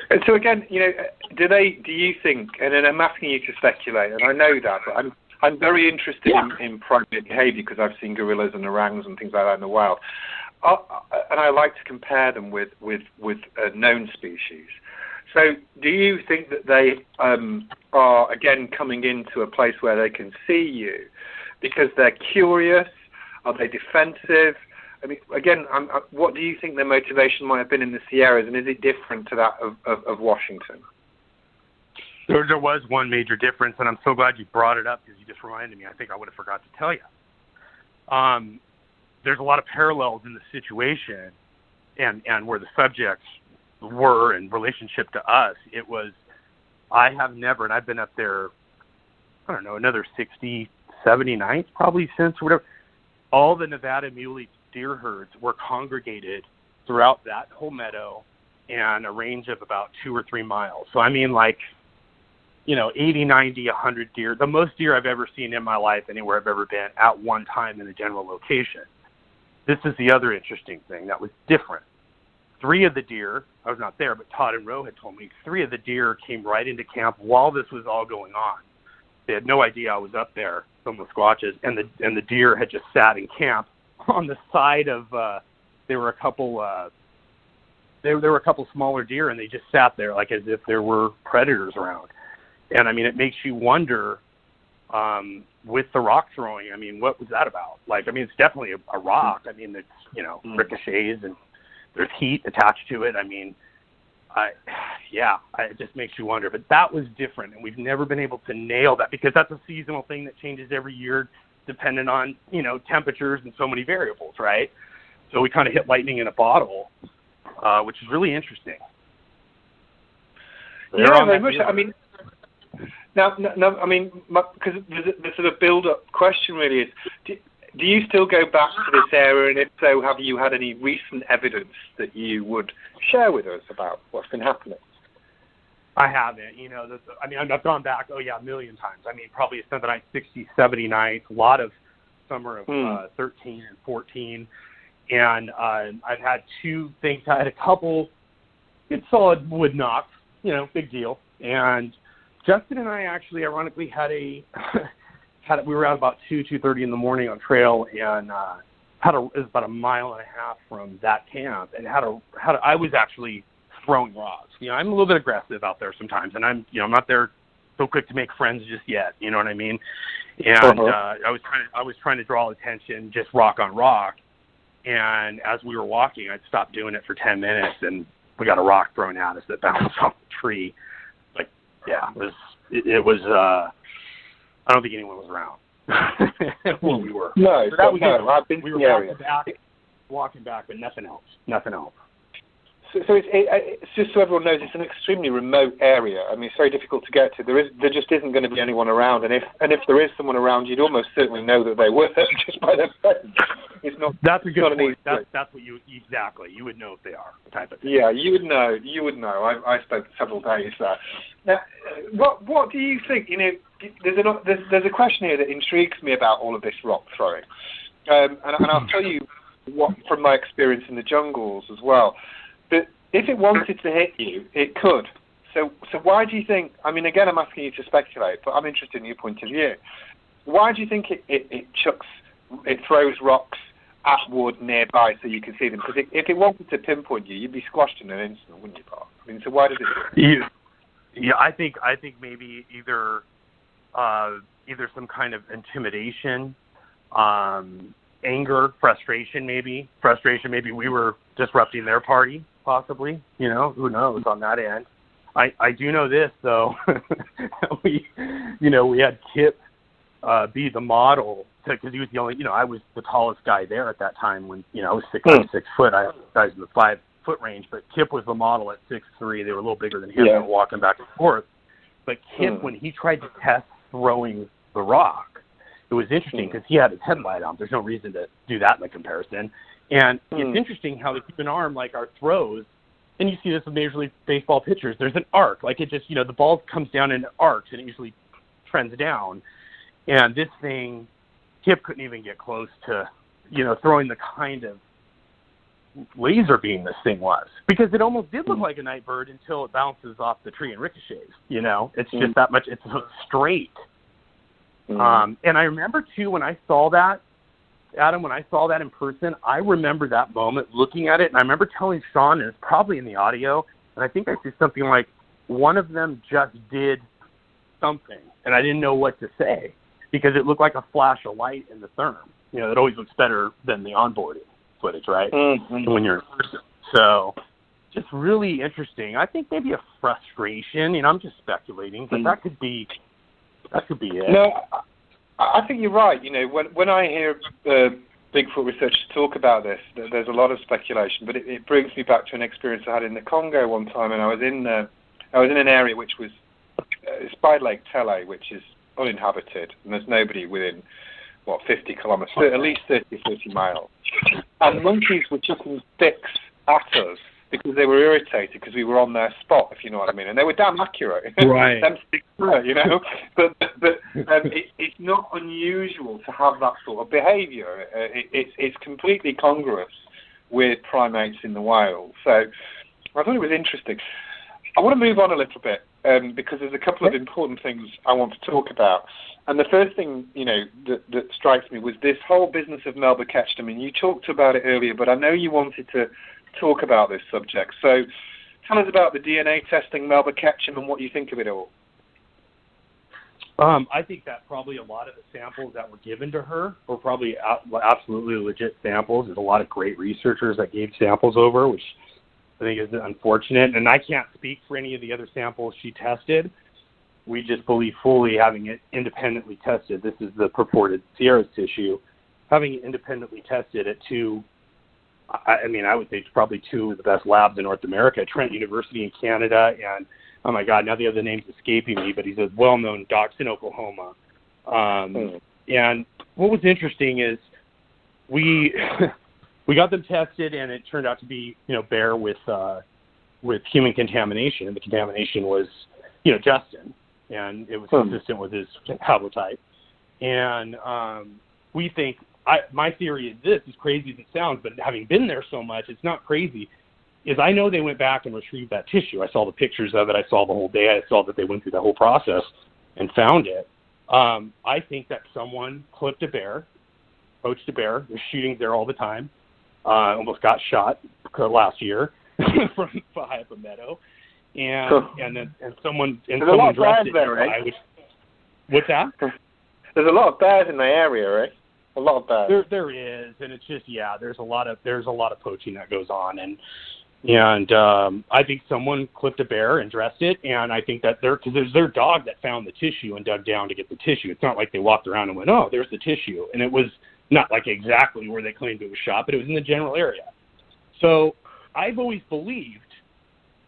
And so again, do you think, and then I'm asking you to speculate, and I know that, but I'm very interested in primate behavior, because I've seen gorillas and orangs and things like that in the wild. And I like to compare them with known species. So do you think that they are, again, coming into a place where they can see you because they're curious? Are they defensive? I mean, again, what do you think their motivation might have been in the Sierras, and is it different to that of Washington? There was one major difference, and I'm so glad you brought it up, because you just reminded me. I think I would have forgot to tell you. There's a lot of parallels in the situation and where the subjects were in relationship to us. It was, I have never, and I've been up there, I don't know, another 60, 70 nights probably since, or whatever. All the Nevada muley deer herds were congregated throughout that whole meadow and a range of about 2 or 3 miles. So, I mean, 80, 90, 100 deer, the most deer I've ever seen in my life anywhere I've ever been at one time in a general location. This is the other interesting thing that was different. 3 of the deer, I was not there, but Todd and Roe had told me, 3 of the deer came right into camp while this was all going on. They had no idea I was up there, some of the squatches, and the deer had just sat in camp on the side of, there were a couple smaller deer, and they just sat there like as if there were predators around. And I mean, it makes you wonder, with the rock throwing, I mean, what was that about? It's definitely a rock. I mean, it's, ricochets, and there's heat attached to it. I mean, it just makes you wonder. But that was different, and we've never been able to nail that, because that's a seasonal thing that changes every year, dependent on, temperatures and so many variables, right? So we kind of hit lightning in a bottle, which is really interesting. Very much. I mean, now, I mean, because the sort of build-up question really is, do you still go back to this area, and if so, have you had any recent evidence that you would share with us about what's been happening? I haven't. I've gone back, a million times. I mean, probably spent the night 60, 70 nights, a lot of summer of 13 and 14. And I've had 2 things. I had a couple good solid wood knocks, big deal. And Justin and I actually, ironically, we were out about 2:30 in the morning on trail, and it was about 1.5 miles from that camp, and I was actually throwing rocks. I'm a little bit aggressive out there sometimes, and I'm not there so quick to make friends just yet. You know what I mean? And I was trying to draw attention, just rock on rock. And as we were walking, I'd stopped doing it for 10 minutes, and we got a rock thrown at us that bounced off the tree. It was. I don't think anyone was around where we were. No, so that was I've been we were walking back, but nothing else. So it's just so everyone knows, it's an extremely remote area. I mean, it's very difficult to get to. There just isn't going to be anyone around, and if there is someone around, you'd almost certainly know that they were just by their presence. It's not. That's a good point. That's what you exactly. You would know if they are, type of thing. Yeah, you would know. I spent several days there. Now, what do you think? You know, there's a question here that intrigues me about all of this rock throwing, and I'll tell you what from my experience in the jungles as well. But if it wanted to hit you, it could. So why do you think? I mean, again, I'm asking you to speculate, but I'm interested in your point of view. Why do you think it throws rocks at wood nearby so you can see them? Because if it wanted to pinpoint you, you'd be squashed in an instant, wouldn't you, Bart? I mean, so why does it? Yeah, I think maybe either some kind of intimidation, anger, frustration. Maybe we were disrupting their party. Possibly, who knows on that end. I do know this though. we had Kip be the model because he was the only. I was the tallest guy there at that time when I was 6 foot. I had guys in the 5 foot range, but Kip was the model at 6'3". They were a little bigger than him, and walking back and forth. But Kip, when he tried to test throwing the rock, it was interesting because he had his headlight on. There's no reason to do that in the comparison. And it's interesting how they keep an arm like our throws, and you see this with Major League Baseball pitchers. There's an arc, like it just, the ball comes down in arcs, and it usually trends down. And this thing, Kip couldn't even get close to, throwing the kind of laser beam this thing was, because it almost did look like a night bird until it bounces off the tree and ricochets. It's just that much. It's so straight. And I remember too when I saw that. Adam, when I saw that in person, I remember that moment looking at it, and I remember telling Sean, and it's probably in the audio, and I think I said something like, one of them just did something, and I didn't know what to say, because it looked like a flash of light in the therm. It always looks better than the onboarding footage, right? When you're in person. So, just really interesting. I think maybe a frustration, I'm just speculating, but that could be it. No, I think you're right. When I hear Bigfoot researchers talk about this, there's a lot of speculation. But it brings me back to an experience I had in the Congo one time, and I was in an area which was it's by Lake Tele, which is uninhabited, and there's nobody within 50 kilometers, at least 30, 40 miles. And monkeys were chucking sticks at us because they were irritated because we were on their spot, if you know what I mean. And they were damn accurate. Right. Them sticks were, But it's not unusual to have that sort of behaviour. It's completely congruous with primates in the wild. So I thought it was interesting. I want to move on a little bit because there's a couple of important things I want to talk about. And the first thing, that strikes me was this whole business of Melba Ketchum. I mean, you talked about it earlier, but I know you wanted to talk about this subject. So tell us about the DNA testing Melba Ketchum and what you think of it all. I think that probably a lot of the samples that were given to her were probably absolutely legit samples. There's a lot of great researchers that gave samples over, which I think is unfortunate. And I can't speak for any of the other samples she tested. We just believe fully, having it independently tested. This is the purported Sierra's tissue. Having it independently tested at I would say it's probably 2 of the best labs in North America, Trent University in Canada, and, oh my God, now the other name's escaping me, but he's a well-known doc in Oklahoma. And what was interesting is we got them tested, and it turned out to be, bear with human contamination, and the contamination was, Justin, and it was consistent with his haplotype. And we think, my theory is this, as crazy as it sounds, but having been there so much, it's not crazy, is I know they went back and retrieved that tissue. I saw the pictures of it. I saw the whole day. I saw that they went through the whole process and found it. I think that someone clipped a bear, poached a bear. There's shootings there all the time. Almost got shot last year from high up a meadow. And someone dressed it. There, right? What's that? There's a lot of bears in the area, right? A lot of bears. There is, and it's just there's a lot of poaching that goes on, and I think someone clipped a bear and dressed it, and I think that because there's their dog that found the tissue and dug down to get the tissue. It's not like they walked around and went, oh, there's the tissue, and it was not like exactly where they claimed it was shot, but it was in the general area. So I've always believed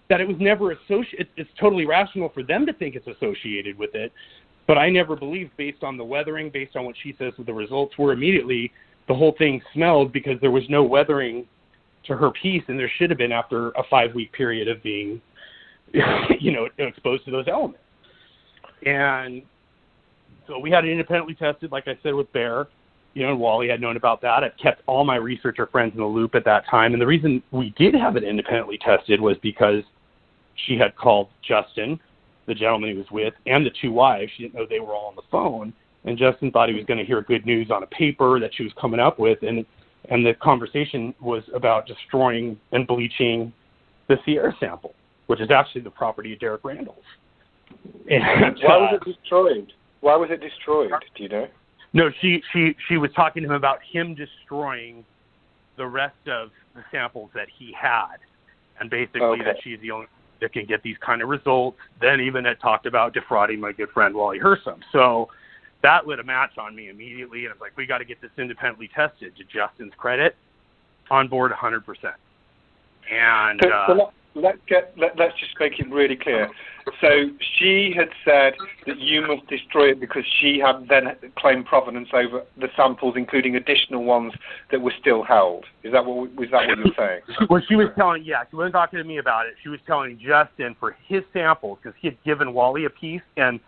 that it was never associated. It's totally rational for them to think it's associated with it, but I never believed, based on the weathering, based on what she says the results were immediately, the whole thing smelled because there was no weathering to her piece, and there should have been after a 5-week period of being, exposed to those elements. And so we had it independently tested, like I said, with Bear. And Wally had known about that. I've kept all my researcher friends in the loop at that time. And the reason we did have it independently tested was because she had called Justin, the gentleman he was with, and the 2 wives. She didn't know they were all on the phone. And Justin thought he was going to hear good news on a paper that she was coming up with. And the conversation was about destroying and bleaching the Sierra sample, which is actually the property of Derek Randall's. And, why was it destroyed? Why was it destroyed? Do you know? No, she was talking to him about him destroying the rest of the samples that he had, and basically that she's the only that can get these kind of results. Then even it talked about defrauding my good friend Wally Hersom. So that lit a match on me immediately, and I was like, we got to get this independently tested. To Justin's credit, on board 100%. And let's just make it really clear. So she had said that you must destroy it because she had then claimed provenance over the samples, including additional ones that were still held. Is that what you're saying? Well, she was telling, she wasn't talking to me about it. She was telling Justin for his samples, because he had given Wally a piece and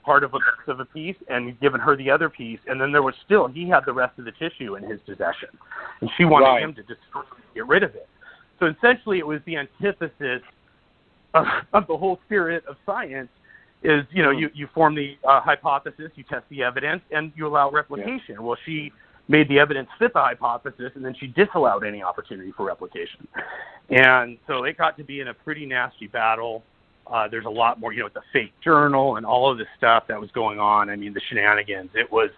part of a piece, and given her the other piece, and then there was still, he had the rest of the tissue in his possession, and she wanted him to destroy it, get rid of it. So essentially it was the antithesis of the whole spirit of science is, you form the hypothesis, you test the evidence, and you allow replication. Yeah. Well, she made the evidence fit the hypothesis, and then she disallowed any opportunity for replication. And so it got to be in a pretty nasty battle. There's a lot more, with the fake journal and all of this stuff that was going on. I mean, the shenanigans. It was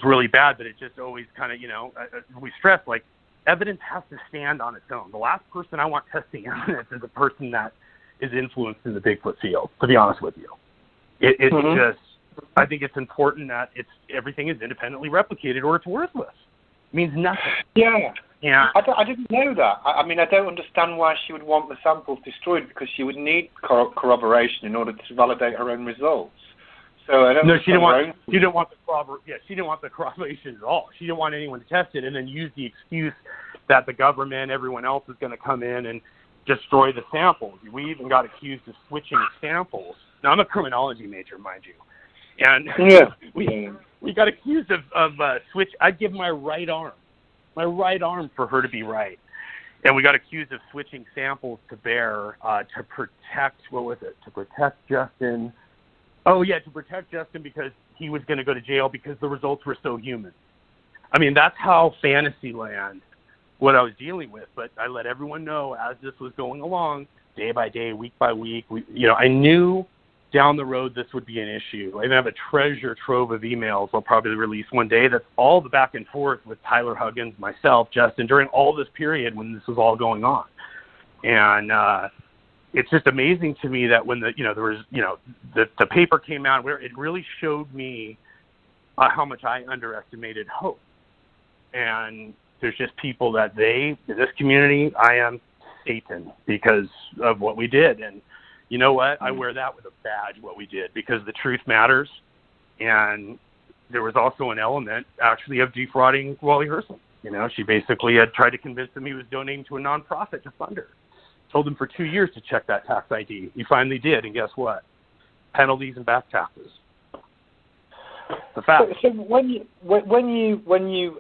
really bad, but it just always kind of, we stress, like, evidence has to stand on its own. The last person I want testing evidence is a person that is influenced in the Bigfoot field, to be honest with you. It just, I think it's important that everything is independently replicated or it's worthless. It means nothing. Yeah. Yeah. I didn't know that. I mean, I don't understand why she would want the samples destroyed, because she would need corroboration in order to validate her own results. So I don't. No, she didn't want the corroboration at all. She didn't want anyone to test it and then use the excuse that the government, everyone else is going to come in and destroy the samples. We even got accused of switching samples. Now, I'm a criminology major, mind you, and we got accused of switch. I'd give my right arm for her to be right, and we got accused of switching samples to Bear to protect. What was it? To protect Justin. Oh, yeah, to protect Justin because he was going to go to jail because the results were so human. I mean, that's how fantasy land what I was dealing with. But I let everyone know as this was going along, day by day, week by week. I knew down the road this would be an issue. I even have a treasure trove of emails I'll probably release one day that's all the back and forth with Tyler Huggins, myself, Justin, during all this period when this was all going on. And it's just amazing to me that when the paper came out, where it really showed me how much I underestimated hope. And there's just people that in this community, I am Satan because of what we did. And you know what? I wear that with a badge, what we did, because the truth matters. And there was also an element actually of defrauding Wally Hersom. She basically had tried to convince him he was donating to a nonprofit to fund her. Told him for 2 years to check that tax ID. He finally did, and guess what? Penalties and back taxes. The fact. So when you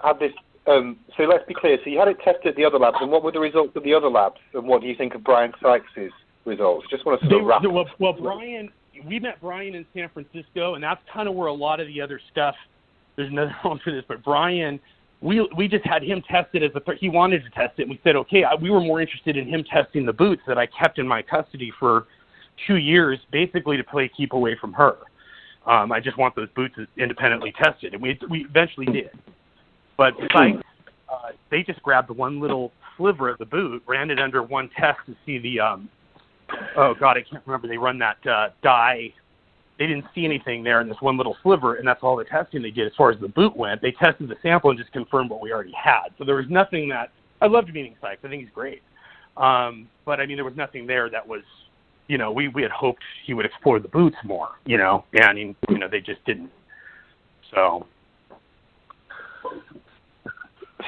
had this, so let's be clear. So you had it tested at the other labs, and what were the results of the other labs? And what do you think of Brian Sykes' results? Just want to sort of wrap. Well, Brian, we met Brian in San Francisco, and that's kind of where a lot of the other stuff. There's another one for this, but Brian. We just had him tested he wanted to test it, and we said, okay, we were more interested in him testing the boots that I kept in my custody for 2 years, basically to keep away from her. I just want those boots independently tested, and we eventually did. But Sykes, they just grabbed one little sliver of the boot, ran it under one test to see the, I can't remember, they run that dye. They didn't see anything there in this one little sliver, and that's all the testing they did as far as the boot went. They tested the sample and just confirmed what we already had. So there was nothing that I loved meeting Sykes. I think he's great. But I mean, there was nothing there that was, you know, we had hoped he would explore the boots more, you know, and I mean, you know, they just didn't. So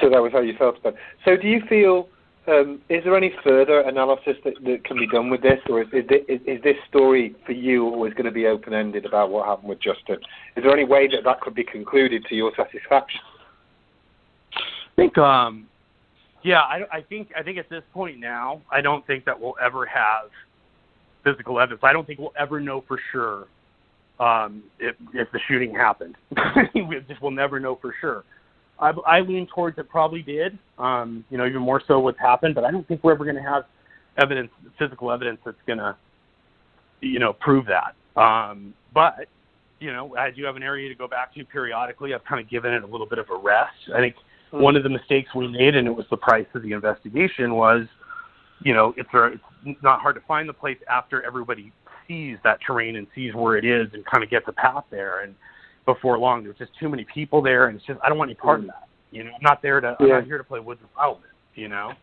that was how you felt about it. So do you feel, is there any further analysis that can be done with this, or is this story for you always going to be open-ended about what happened with Justin? Is there any way that could be concluded to your satisfaction? I think, yeah, I think at this point now, I don't think that we'll ever have physical evidence. I don't think we'll ever know for sure if the shooting happened. We'll never know for sure. I lean towards it probably did, you know, even more so what's happened, but I don't think we're ever going to have evidence, physical evidence that's going to, you know, prove that. But, you know, I do have an area to go back to periodically. I've kind of given it a little bit of a rest. I think one of the mistakes we made, and it was the price of the investigation, was, you know, it's not hard to find the place after everybody sees that terrain and sees where it is and kind of gets a path there. And before long, there's just too many people there, and it's just, I don't want any part of that. You know, I'm not here to play woods and wilderness, you know?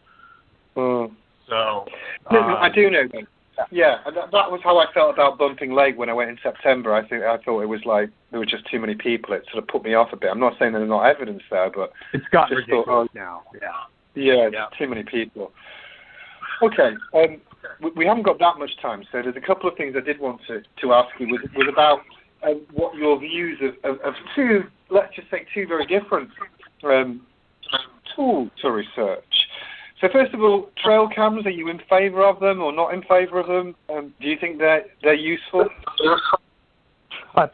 So. I do know that. Yeah, that was how I felt about Bumping Lake when I went in September. I thought it was like there were just too many people. It sort of put me off a bit. I'm not saying there's not evidence there, but it's gotten ridiculous now. Yeah, too many people. Okay, we haven't got that much time, so there's a couple of things I did want to ask you. Was about what your views of two, let's just say, two very different tools to research. So first of all, trail cams, are you in favour of them or not in favour of them? Do you think they're useful?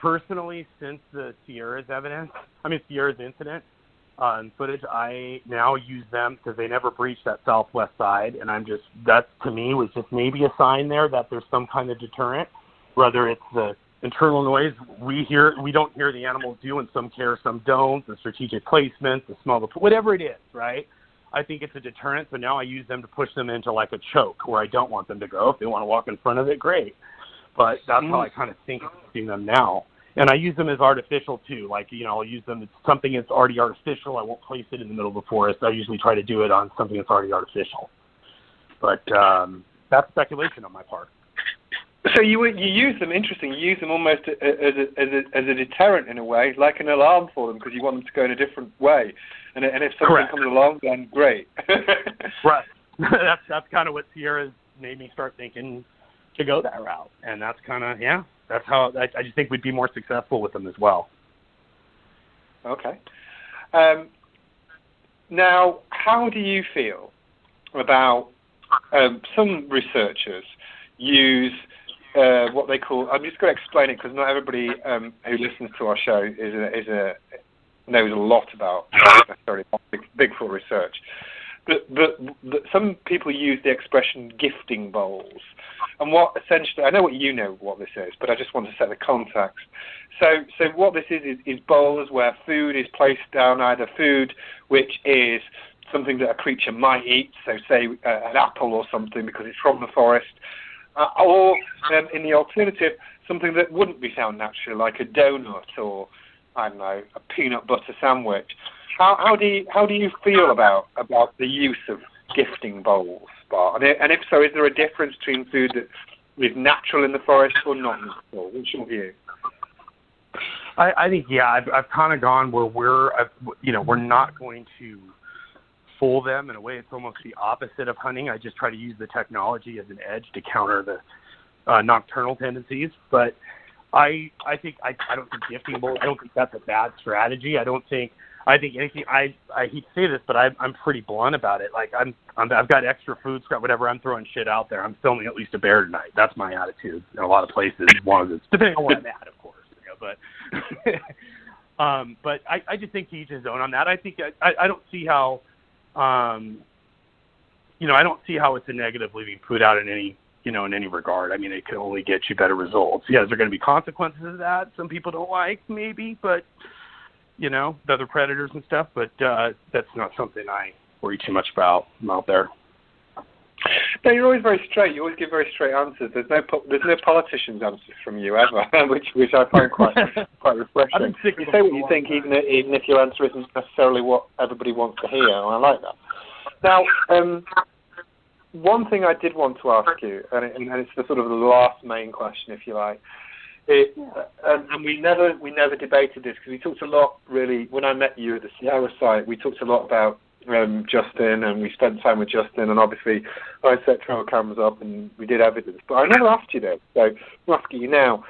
Personally, since the Sierra's incident and footage, I now use them because they never breached that southwest side, and that to me was just maybe a sign there that there's some kind of deterrent, whether it's the internal noise we don't hear the animals do, and some care, some don't, the strategic placement, the smell, whatever it is, right? I think it's a deterrent, so now I use them to push them into like a choke where I don't want them to go. If they want to walk in front of it, great. But that's how I kind of think of using them now. And I use them as artificial too. Like, you know, I'll use them, it's something that's already artificial. I won't place it in the middle of the forest. I usually try to do it on something that's already artificial. But that's speculation on my part. So you use them, interesting, you use them almost as a deterrent in a way, like an alarm for them, because you want them to go in a different way. And if something comes along, then great. Right. That's kind of what Sierra's made me start thinking to go that route. And that's kind of, that's how I just think we'd be more successful with them as well. Okay. Now, how do you feel about some researchers use what they call, I'm just going to explain it because not everybody who listens to our show knows a lot about necessarily Bigfoot research. But some people use the expression gifting bowls. And what essentially, I know what this is, but I just want to set the context. So what this is bowls where food is placed down, either food which is something that a creature might eat, so say an apple or something because it's from the forest, or in the alternative, something that wouldn't be found naturally, like a donut or, I don't know, a peanut butter sandwich. How do you feel about the use of gifting bowls, Bart? And if so, is there a difference between food that is natural in the forest or not natural? What's your view? I think I've kind of gone where we're not going to fool them. In a way, it's almost the opposite of hunting. I just try to use the technology as an edge to counter the nocturnal tendencies. But I think I don't think gifting bowls, I don't think that's a bad strategy. I think anything. I hate to say this, but I'm pretty blunt about it. Like I've got extra food, scrap, whatever. I'm throwing shit out there. I'm filming at least a bear tonight. That's my attitude in a lot of places. As long as it's depending on where I'm at, of course. But I just think to each his own on that. I think I don't see how. I don't see how it's a negative leaving food out in any regard. I mean, it can only get you better results. Yeah, is there going to be consequences of that? Some people don't like, maybe, but, the other predators and stuff, but that's not something I worry too much about. I'm out there. No, you're always very straight. You always give very straight answers. There's no politician's answers from you ever, which I find quite refreshing. You say what you think, even if your answer isn't necessarily what everybody wants to hear, and I like that. Now, one thing I did want to ask you, and it's the sort of the last main question, if you like. And we never debated this because we talked a lot. Really, when I met you at the Sierra site, we talked a lot about Justin, and we spent time with Justin, and obviously I set trail cameras up and we did evidence. But I never asked you that, so I'm asking you now.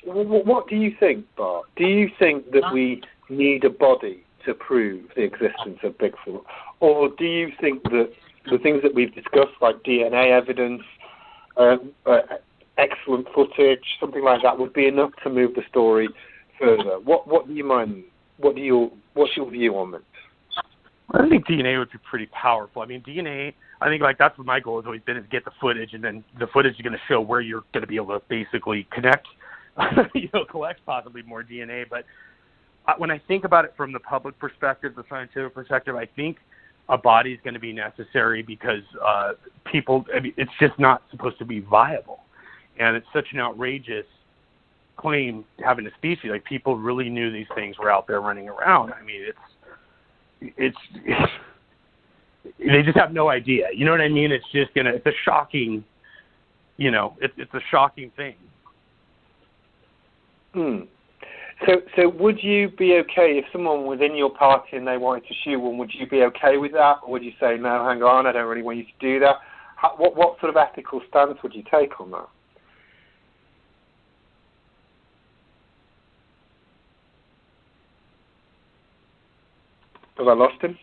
What do you think, Bart? Do you think that we need a body to prove the existence of Bigfoot, or do you think that the things that we've discussed, like DNA evidence, excellent footage, something like that, would be enough to move the story further? What do you mind? What's your view on this? I think DNA would be pretty powerful. I mean, DNA, I think like that's what my goal has always been, is get the footage, and then the footage is going to show where you're going to be able to basically connect, collect possibly more DNA. But when I think about it from the public perspective, the scientific perspective, I think a body is going to be necessary because it's just not supposed to be viable. And it's such an outrageous claim having a species. Like, people really knew these things were out there running around. I mean, it's they just have no idea. You know what I mean? It's a shocking, it's a shocking thing. So would you be okay if someone was in your party and they wanted to shoot one? Would you be okay with that, or would you say, no, hang on, I don't really want you to do that? What sort of ethical stance would you take on that? Have I lost him?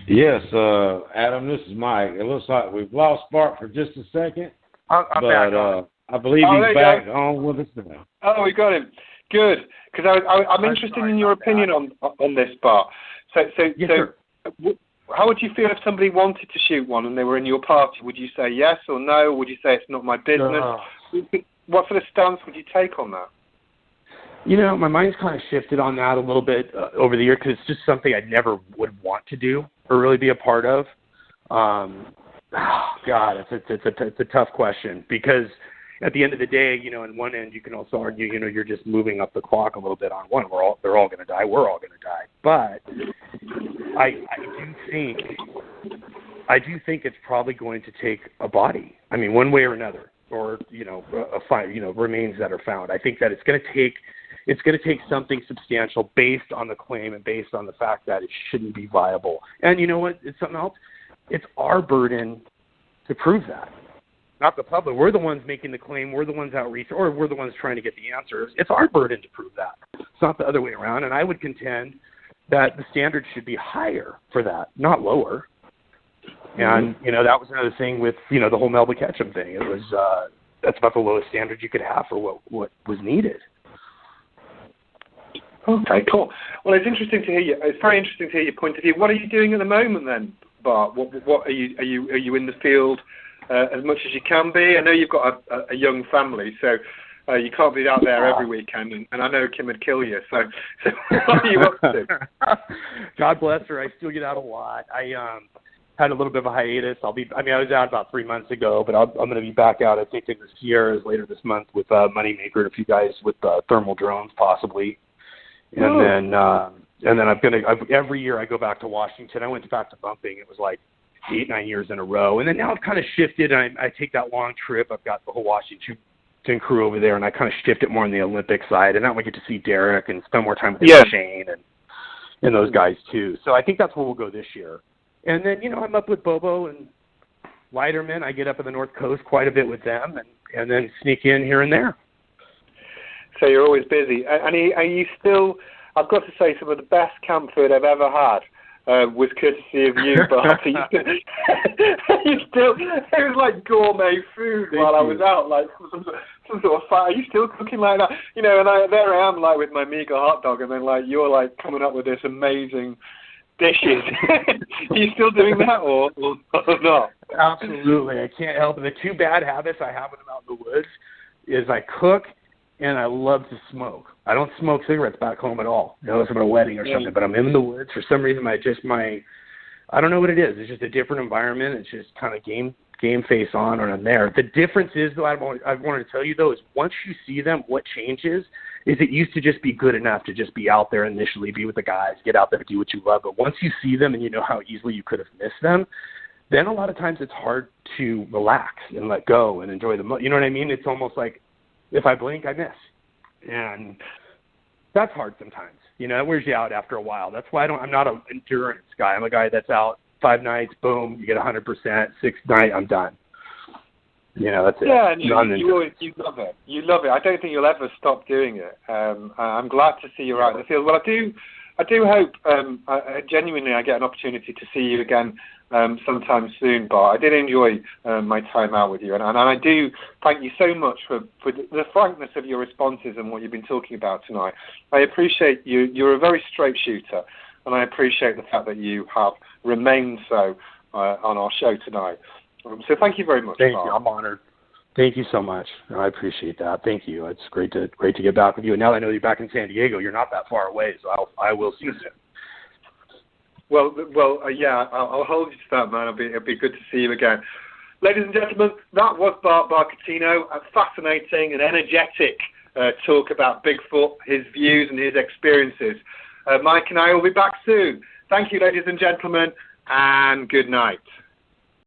Yes, Adam, this is Mike. It looks like we've lost Bart for just a second. I'm back on. I believe he's back on with us now. Oh, we got him. Good, because I'm interested in your opinion on this, Bart. So, yes, sir. How would you feel if somebody wanted to shoot one and they were in your party? Would you say yes or no? Or would you say it's not my business? What sort of stance would you take on that? My mind's kind of shifted on that a little bit over the year, because it's just something I never would want to do or really be a part of. God, it's a tough question, because at the end of the day, in one end you can also argue, you're just moving up the clock a little bit on one. They're all going to die. We're all going to die. But I do think it's probably going to take a body. I mean, one way or another, or remains that are found. I think that it's going to take something substantial based on the claim and based on the fact that it shouldn't be viable. And you know what? It's something else. It's our burden to prove that, not the public. We're the ones making the claim. We're the ones outreach, or we're the ones trying to get the answers. It's our burden to prove that. It's not the other way around. And I would contend that the standards should be higher for that, not lower. And, that was another thing with, the whole Melba Ketchum thing. It was, that's about the lowest standard you could have for what was needed. Okay, cool. Well, it's interesting to hear you. It's very interesting to hear your point of view. What are you doing at the moment then, Bart? What are you in the field as much as you can be? I know you've got a young family, so you can't be out there every weekend, and I know Kim would kill you. So what are you up to? God bless her. I still get out a lot. I had a little bit of a hiatus. I was out about 3 months ago, but I'm going to be back out, I think, in the Sierras later this month with Moneymaker and a few guys with thermal drones, possibly. And then every year I go back to Washington. I went back to bumping. It was like 8-9 years in a row. And then now I've kind of shifted, and I take that long trip. I've got the whole Washington crew over there, and I kind of shift it more on the Olympic side. And now we get to see Derek and spend more time with Shane and those guys too. So I think that's where we'll go this year. And then, I'm up with Bobo and Leiderman. I get up in the North Coast quite a bit with them, and then sneak in here and there. So you're always busy. And are you still, I've got to say, some of the best camp food I've ever had was courtesy of you, Bart. You still, it was like gourmet food while I was out, like some sort of fire. Are you still cooking like that? And there I am, like with my meager hot dog, and then like you're like coming up with this amazing dishes. Are you still doing that or not? Absolutely. I can't help it. The two bad habits I have when I'm out in the woods is I cook and I love to smoke. I don't smoke cigarettes back home at all, unless I'm at a wedding or something, but I'm in the woods. For some reason, I don't know what it is. It's just a different environment. It's just kind of game game face on or I'm there. The difference is, though, I wanted to tell you, though, is once you see them, what changes is it used to just be good enough to just be out there initially, be with the guys, get out there, do what you love. But once you see them and you know how easily you could have missed them, then a lot of times it's hard to relax and let go and enjoy you know what I mean? It's almost like if I blink, I miss. And that's hard sometimes. You know, it wears you out after a while. That's why I'm not an endurance guy. I'm a guy that's out 5 nights, boom, you get 100%, 6th night, I'm done. You know, that's it. Yeah, and you love it. You love it. I don't think you'll ever stop doing it. I'm glad to see you out in the field. Well, I do hope, genuinely, I get an opportunity to see you again sometime soon, Bart. I did enjoy my time out with you, and I do thank you so much for the frankness of your responses and what you've been talking about tonight. I appreciate you. You're a very straight shooter, and I appreciate the fact that you have remained so on our show tonight. So thank you very much, Thank Bart. you. I'm honored. Thank you so much. I appreciate that. Thank you. It's great to get back with you. And now that I know you're back in San Diego, you're not that far away, so I will see you soon. Well, yeah, I'll hold you to that, man. It'll be good to see you again. Ladies and gentlemen, that was Bart Cutino, a fascinating and energetic talk about Bigfoot, his views and his experiences. Mike and I will be back soon. Thank you, ladies and gentlemen, and good night.